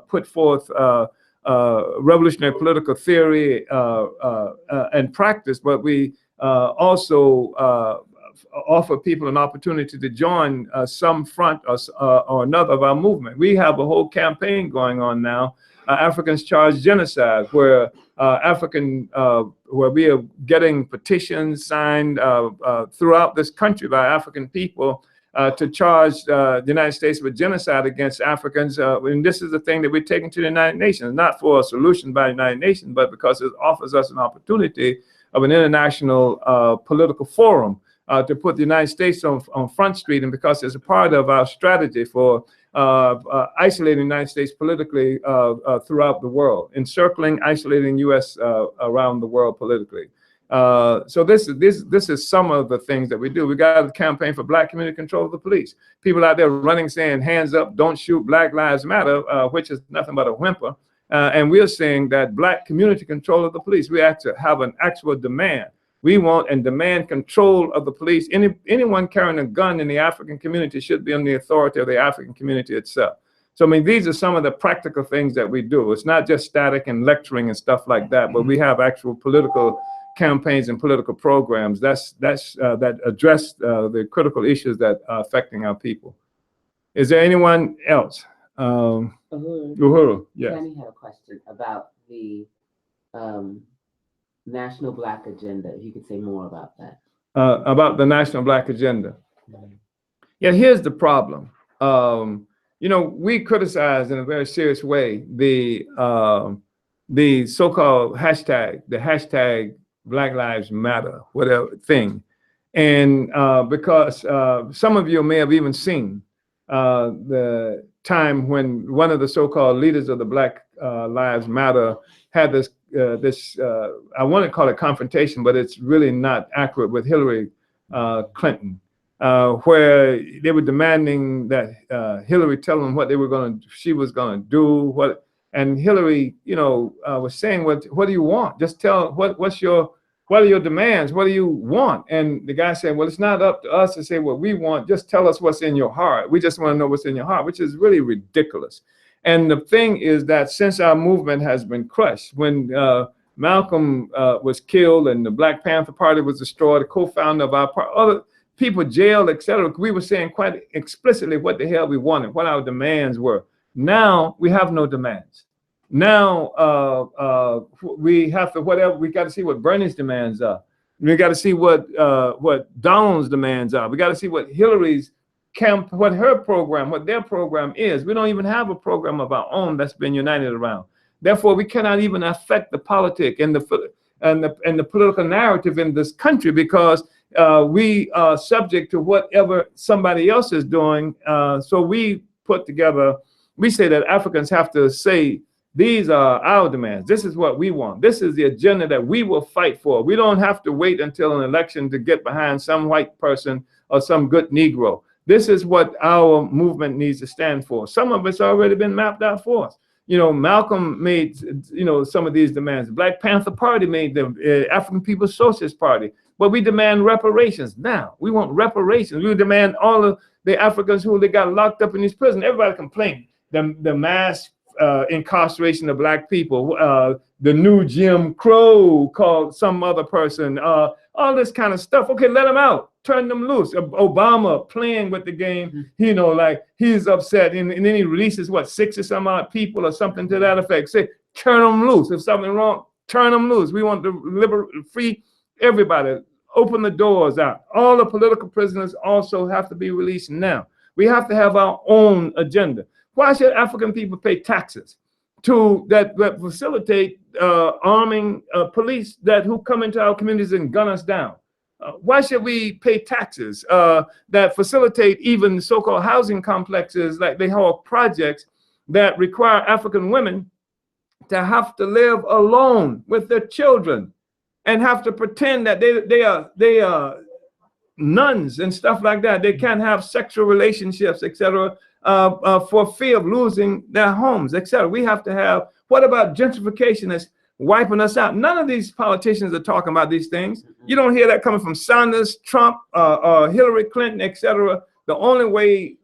put forth revolutionary political theory and practice, but we also offer people an opportunity to join some front or another of our movement. We have a whole campaign going on now, Africans Charge Genocide, where where we are getting petitions signed throughout this country by African people to charge the United States with genocide against Africans. And this is the thing that we're taking to the United Nations, not for a solution by the United Nations, but because it offers us an opportunity of an international political forum to put the United States on Front Street, and because it's a part of our strategy for isolating the United States politically throughout the world, encircling, isolating U.S. around the world politically. So this is some of the things that we do. We got a campaign for Black community control of the police. People out there running saying, hands up, don't shoot, Black Lives Matter, which is nothing but a whimper. And we're saying that Black community control of the police, we have to have an actual demand We want and demand control of the police. Anyone carrying a gun in the African community should be on the authority of the African community itself. So, I mean, these are some of the practical things that we do. It's not just static and lecturing and stuff like that, but we have actual political campaigns and political programs that address the critical issues that are affecting our people. Is there anyone else? Uhuru, yes. Danny had a question about the National Black Agenda. If you could say more about that. About the National Black Agenda. Yeah, here's the problem. You know, we criticize in a very serious way the so-called hashtag Black Lives Matter, whatever thing. And because some of you may have even seen the time when one of the so-called leaders of the Black Lives Matter had this, I want to call it confrontation, but it's really not accurate, with Hillary Clinton, where they were demanding that Hillary tell them what she was going to do, and Hillary, you know, was saying, what do you want? Just tell, what are your demands? What do you want? And the guy said, well, it's not up to us to say what we want. Just tell us what's in your heart. We just want to know what's in your heart, which is really ridiculous. And the thing is that since our movement has been crushed, when Malcolm was killed and the Black Panther Party was destroyed, the co-founder of our party, other people jailed, etc., we were saying quite explicitly what the hell we wanted, what our demands were. Now we have no demands. Now we have to, whatever, we got to see what Bernie's demands are. We got to see what Donald's demands are. We got to see what Hillary's what her program, what their program is. We don't even have a program of our own that's been united around. Therefore, we cannot even affect the politic and the political narrative in this country, because we are subject to whatever somebody else is doing. So we put together, we say that Africans have to say, these are our demands. This is what we want. This is the agenda that we will fight for. We don't have to wait until an election to get behind some white person or some good Negro. This is what our movement needs to stand for. Some of it's already been mapped out for us. You know, Malcolm made, you know, some of these demands. The Black Panther Party made the African People's Socialist Party. But we demand reparations now. We want reparations. We demand all of the Africans who they got locked up in these prisons. Everybody complaining. The mass incarceration of Black people, the new Jim Crow called some other person, all this kind of stuff. Okay, let them out. Turn them loose. Obama playing with the game, you know, like he's upset, and then he releases what, 6 or some odd people or something to that effect. Say, turn them loose. If something wrong, turn them loose. We want to free everybody. Open the doors out. All the political prisoners also have to be released now. We have to have our own agenda. Why should African people pay taxes that facilitate arming police who come into our communities and gun us down? Why should we pay taxes that facilitate even so-called housing complexes, like they call projects, that require African women to have to live alone with their children and have to pretend that they are nuns and stuff like that? They can't have sexual relationships, etc., for fear of losing their homes, etc. We have to have, what about gentrification that's wiping us out? None of these politicians are talking about these things. You don't hear that coming from Sanders, Trump, Hillary Clinton, etc. The only way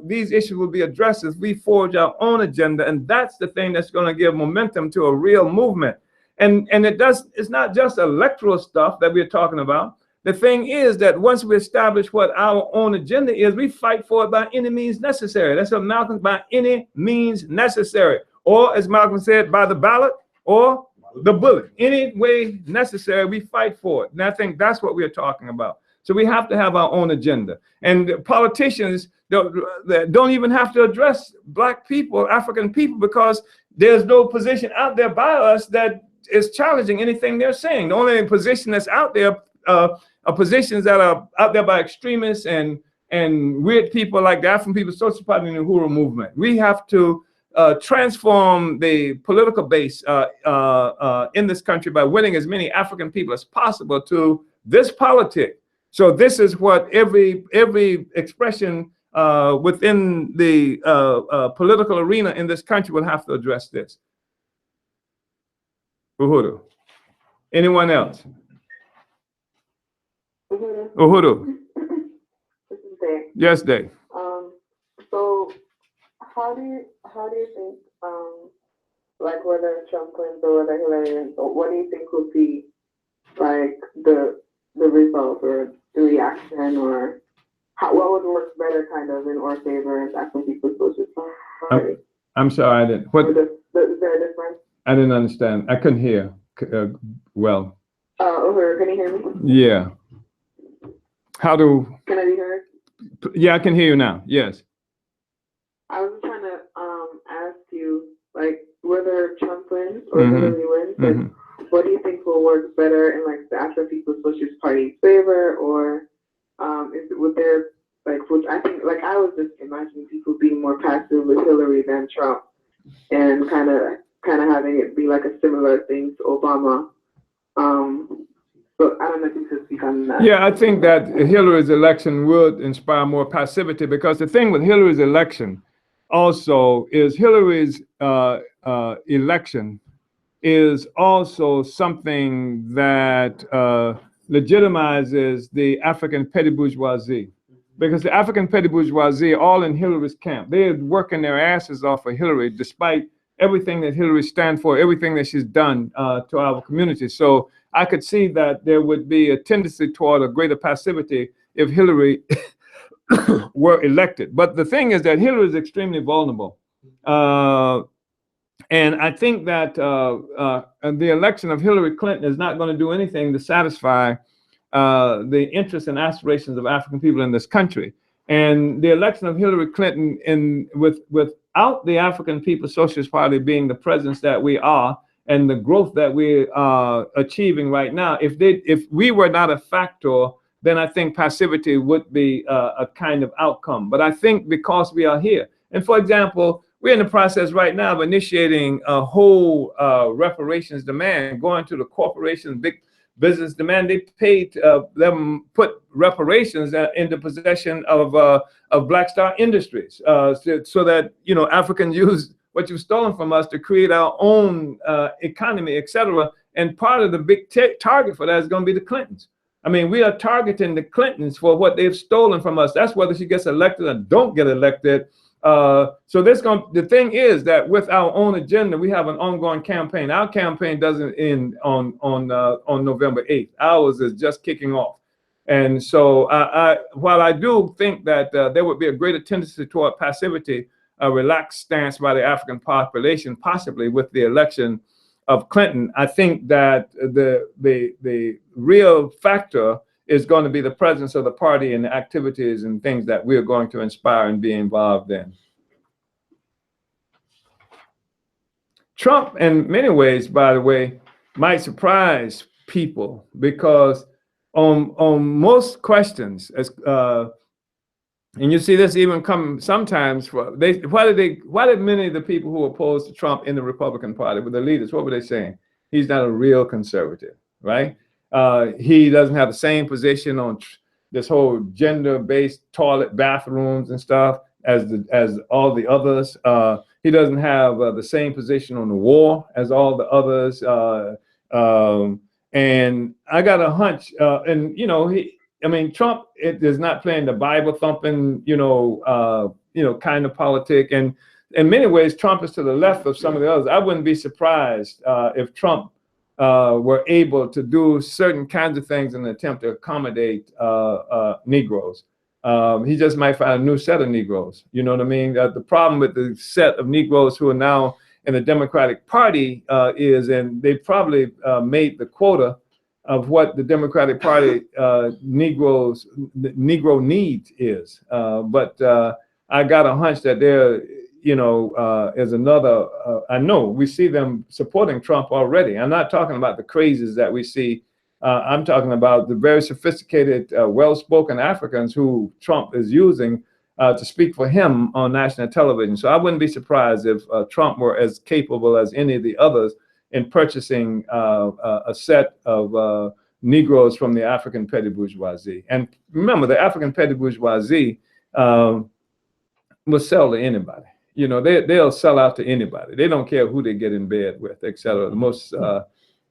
these issues will be addressed is we forge our own agenda, and that's the thing that's going to give momentum to a real movement. And it's not just electoral stuff that we're talking about. The thing is that once we establish what our own agenda is, we fight for it by any means necessary. That's what Malcolm, by any means necessary. Or as Malcolm said, by the ballot or the bullet. Any way necessary, we fight for it. And I think that's what we're talking about. So we have to have our own agenda. And politicians don't even have to address Black people, African people, because there's no position out there by us that is challenging anything they're saying. The only position that's out there are positions that are out there by extremists and weird people like the African People's Social Party and the Uhuru movement. We have to transform the political base in this country by winning as many African people as possible to this politic. So this is what every expression within the political arena in this country will have to address this. Uhuru. Anyone else? Uhuru. This is Day. Yes, Dave. So how do you think like whether Trump wins or whether Hillary wins, or what do you think will be like the result or the reaction, or what would work better kind of in our favor as African People's Socialist Party? I'm sorry, I didn't. What? Is there a difference? I didn't understand. I couldn't hear well. Over, can you hear me? Yeah. How do? Can I be heard? Yeah, I can hear you now. Yes. I was trying to ask you like whether Trump wins or Mhm. Hillary wins. Like, Mhm. what do you think will work better in like the African People's Socialist Party's favor, or would there like would I think like I was just imagining people being more passive with Hillary than Trump, and kind of having it be like a similar thing to Obama. But I don't know if you could speak on that. Yeah, I think that Hillary's election would inspire more passivity, because the thing with Hillary's election also is Hillary's election is also something that legitimizes the African petty bourgeoisie, because the African petty bourgeoisie are all in Hillary's camp. They're working their asses off for Hillary, despite everything that Hillary stands for, everything that she's done to our community. So I could see that there would be a tendency toward a greater passivity if Hillary were elected. But the thing is that Hillary is extremely vulnerable. And I think that the election of Hillary Clinton is not going to do anything to satisfy the interests and aspirations of African people in this country. And the election of Hillary Clinton, without the African People's Socialist Party being the presence that we are and the growth that we are achieving right now, if we were not a factor, then I think passivity would be a kind of outcome. But I think because we are here, and for example, we're in the process right now of initiating a whole reparations demand, going to the corporations, big business demand. They paid them, put reparations into possession of Black Star Industries, so that Africans use what you've stolen from us to create our own economy, etc. And part of the big target for that is going to be the Clintons. I mean, we are targeting the Clintons for what they've stolen from us. That's whether she gets elected or don't get elected. So the thing is that with our own agenda, we have an ongoing campaign. Our campaign doesn't end on November 8th. Ours is just kicking off. And so while I do think that there would be a greater tendency toward passivity, a relaxed stance by the African population, possibly with the election of Clinton, I think that the real factor is going to be the presence of the party and the activities and things that we're going to inspire and be involved in. Trump, in many ways, by the way, might surprise people, because on most questions, and you see this even come sometimes, why did many of the people who opposed to Trump in the Republican Party, with the leaders, what were they saying? He's not a real conservative, right? He doesn't have the same position on this whole gender-based toilet bathrooms and stuff as all the others. He doesn't have the same position on the war as all the others. And I got a hunch, Trump is not playing the Bible thumping, kind of politic. And in many ways, Trump is to the left of some of the others. I wouldn't be surprised if Trump were able to do certain kinds of things in an attempt to accommodate Negroes. He just might find a new set of Negroes. You know what I mean? The problem with the set of Negroes who are now in the Democratic Party and they probably made the quota of what the Democratic Party Negro need is. But I got a hunch that there, is another, I know we see them supporting Trump already. I'm not talking about the crazies that we see. I'm talking about the very sophisticated, well-spoken Africans who Trump is using to speak for him on national television. So I wouldn't be surprised if Trump were as capable as any of the others in purchasing a set of Negroes from the African petty bourgeoisie. And remember, the African petty bourgeoisie will sell to anybody. They'll sell out to anybody. They don't care who they get in bed with, et cetera. The most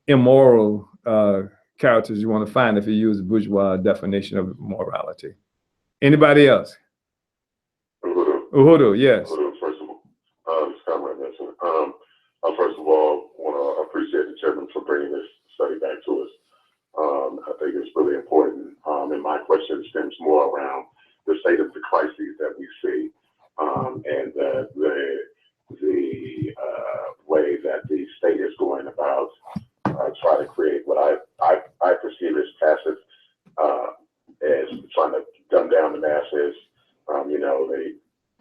immoral characters you want to find if you use the bourgeois definition of morality. Anybody else? Uhuru, yes. First of all, Comrade Nelson. First of all, I want to appreciate the chairman for bringing this study back to us. I think it's really important. And my question stems more around the state of the crises that we see, and the way that the state is going about trying to create what I perceive as passive, as trying to dumb down the masses. They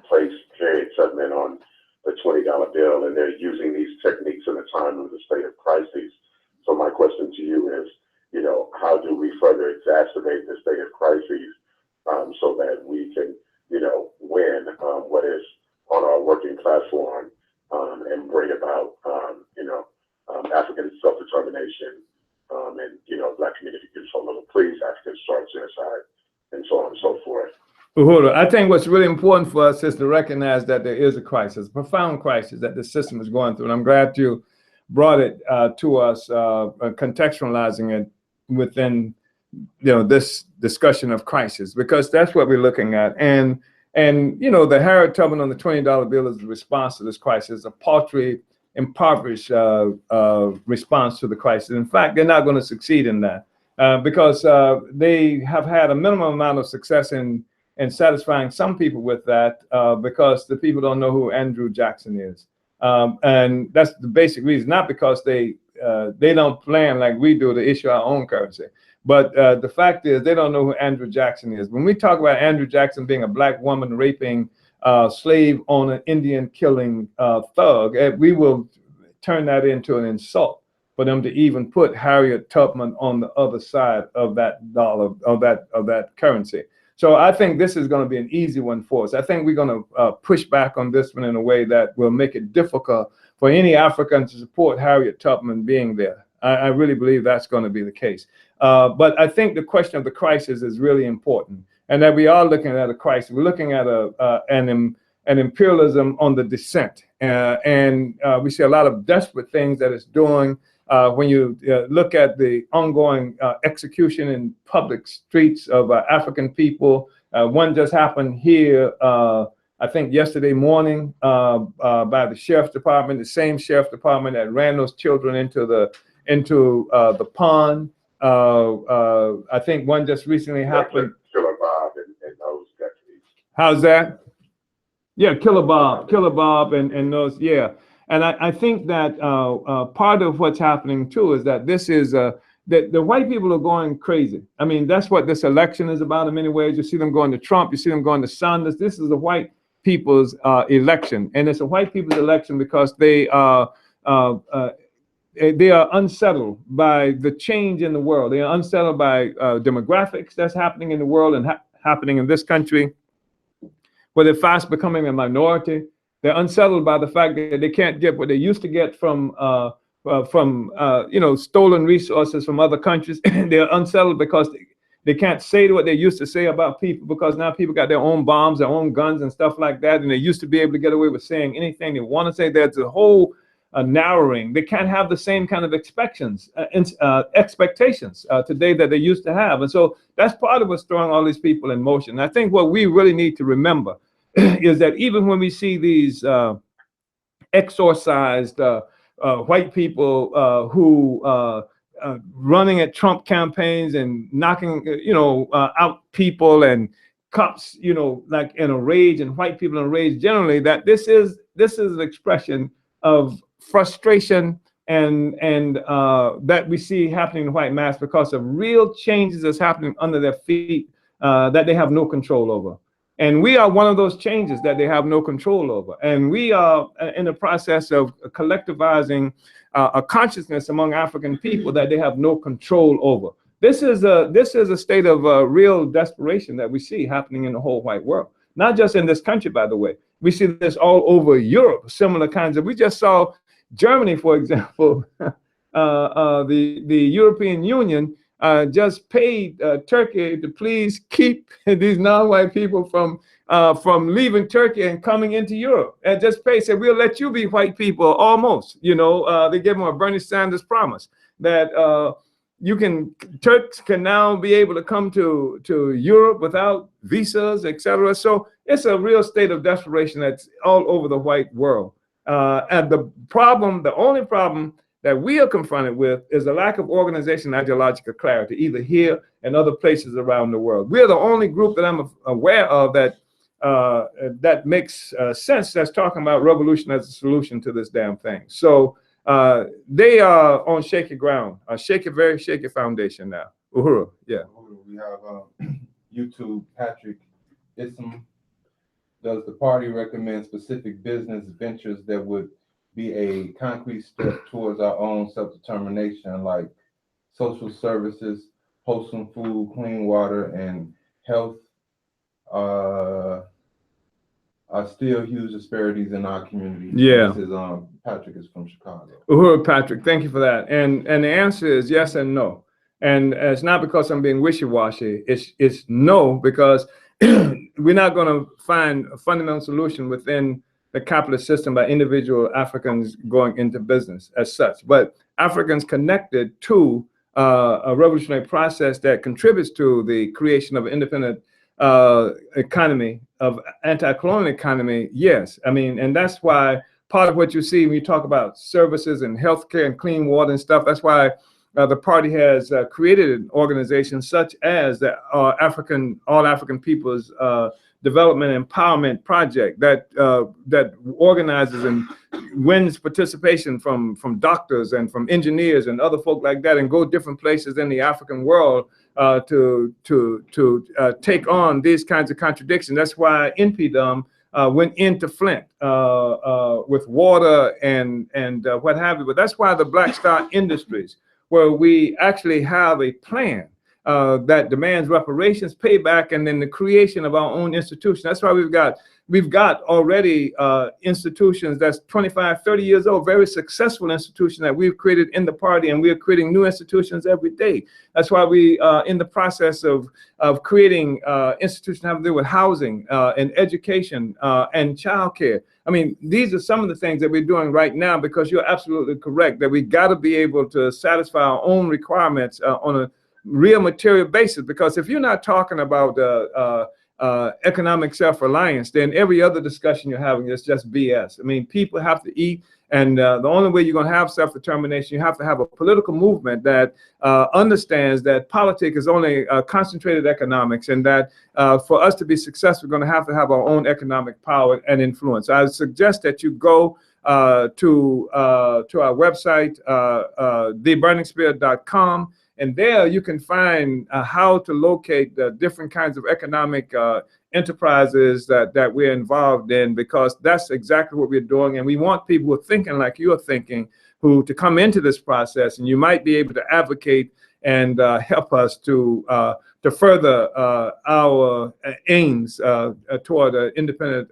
place Harriet Tubman on the $20 bill, and they're using these techniques in a time of the state of crisis. So my question to you is, how do we further exacerbate the state of crises so that we can, win what is on our working platform and bring about, African self-determination and, Black community control, please, African start genocide, and so on and so forth. Uhuru, I think what's really important for us is to recognize that there is a crisis, a profound crisis that the system is going through. And I'm glad you brought it to us, contextualizing it within, this discussion of crisis, because that's what we're looking at. And the Harriet Tubman on the $20 bill is the response to this crisis, a paltry, impoverished response to the crisis. In fact, they're not going to succeed in that because they have had a minimum amount of success in satisfying some people with that because the people don't know who Andrew Jackson is. And that's the basic reason, not because they don't plan like we do to issue our own currency. But the fact is they don't know who Andrew Jackson is. When we talk about Andrew Jackson being a Black woman raping, slave owner, Indian killing thug, we will turn that into an insult for them to even put Harriet Tubman on the other side of that dollar, of that currency. So I think this is going to be an easy one for us. I think we're going to push back on this one in a way that will make it difficult for any African to support Harriet Tubman being there. I really believe that's going to be the case. But I think the question of the crisis is really important, and that we are looking at a crisis. We're looking at an imperialism on the descent, and we see a lot of desperate things that it's doing. When you look at the ongoing execution in public streets of African people, one just happened here, I think yesterday morning, by the sheriff's department, the same sheriff's department that ran those children into the pond. I think one just recently happened. Killer Bob and those deputies. How's that? Yeah, Killer Bob and those, yeah. And I think that part of what's happening too is that this is that the white people are going crazy. I mean, that's what this election is about in many ways. You see them going to Trump, you see them going to Sanders. This is the white people's election, and it's a white people's election because they are unsettled by the change in the world. They are unsettled by demographics that's happening in the world and happening in this country, where they're fast becoming a minority. They're unsettled by the fact that they can't get what they used to get from stolen resources from other countries. They're unsettled because they can't say what they used to say about people, because now people got their own bombs, their own guns and stuff like that. And they used to be able to get away with saying anything they want to say. There's a whole narrowing. They can't have the same kind of expectations today that they used to have. And so that's part of what's throwing all these people in motion. And I think what we really need to remember is that even when we see these exorcised white people who running at Trump campaigns and knocking, out people, and cops, like in a rage, and white people in a rage generally, that this is an expression of frustration and that we see happening in the white mass because of real changes that's happening under their feet that they have no control over. And we are one of those changes that they have no control over. And we are in the process of collectivizing a consciousness among African people that they have no control over. This is a state of real desperation that we see happening in the whole white world. Not just in this country, by the way. We see this all over Europe, similar kinds of, we just saw Germany, for example, the European Union just paid Turkey to please keep these non-white people from leaving Turkey and coming into Europe. And just said, we'll let you be white people, almost. They gave them a Bernie Sanders promise that Turks can now be able to come to Europe without visas, etc. So it's a real state of desperation that's all over the white world. And the only problem that we are confronted with is a lack of organization and ideological clarity, either here and other places around the world. We're the only group that I'm aware of that makes sense, that's talking about revolution as a solution to this damn thing. So they are on shaky ground, very shaky foundation now. Uhuru, yeah. We have YouTube, Patrick Ism. Does the party recommend specific business ventures that would be a concrete step towards our own self-determination, like social services, wholesome food, clean water, and health? Are still huge disparities in our community. Yeah. This is Patrick is from Chicago. Uhuru, Patrick, thank you for that. And the answer is yes and no. And it's not because I'm being wishy-washy. It's no, because we're not going to find a fundamental solution within the capitalist system by individual Africans going into business as such. But Africans connected to a revolutionary process that contributes to the creation of an independent economy, of anti-colonial economy, yes. I mean, and that's why part of what you see when you talk about services and healthcare and clean water and stuff, that's why the party has created an organization such as the All African People's Development Empowerment Project that organizes and wins participation from doctors and from engineers and other folk like that, and go different places in the African world to take on these kinds of contradictions. That's why NPDUM went into Flint with water and what have you. But that's why the Black Star Industries, where we actually have a plan that demands reparations, payback, and then the creation of our own institution. That's why we've got already institutions that's 25, 30 years old, very successful institutions that we've created in the party, and we're creating new institutions every day. That's why we in the process of creating institutions having to do with housing and education and childcare. I mean, these are some of the things that we're doing right now, because you're absolutely correct that we got to be able to satisfy our own requirements on a real material basis. Because if you're not talking about economic self-reliance, then every other discussion you're having is just BS. I mean, people have to eat, and the only way you're going to have self-determination, you have to have a political movement that understands that politics is only concentrated economics, and that for us to be successful, we're going to have our own economic power and influence. I suggest that you go to our website, theburningspear.com. And there you can find how to locate the different kinds of economic enterprises that we're involved in, because that's exactly what we're doing. And we want people who are thinking like you're thinking, to come into this process, and you might be able to advocate and help us to further our aims toward an independent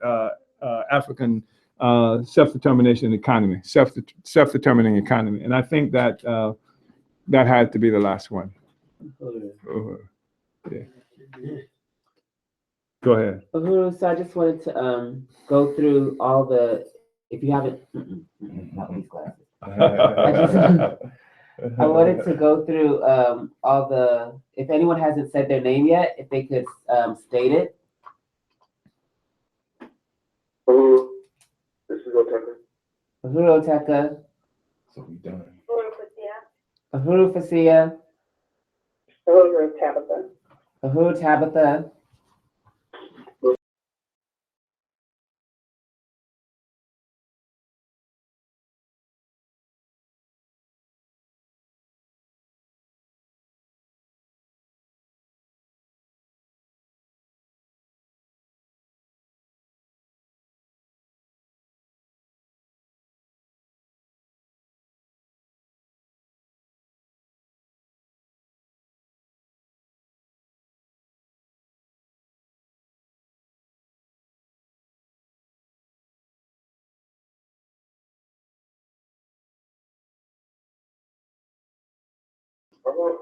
African self-determination economy, self-determining economy. And I think that that had to be the last one. Yeah. Go ahead. Uhuru, so I just wanted to go through all the, if you haven't, not these glasses. I wanted to go through all the, if anyone hasn't said their name yet, if they could state it. Uhuru, this is Oteka. Uhuru Oteka. So we done. Uhuru Fasia. Uhuru Tabitha. Uhuru Tabitha. Uhuru.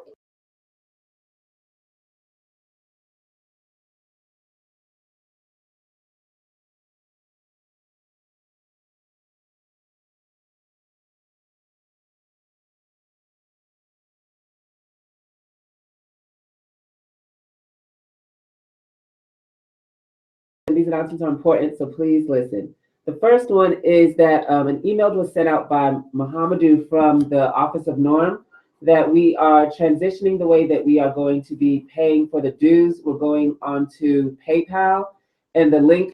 these announcements are important, so please listen. The first one is that an email was sent out by Mohamedou from the Office of Norm that we are transitioning the way that we are going to be paying for the dues. We're going on to PayPal, and the link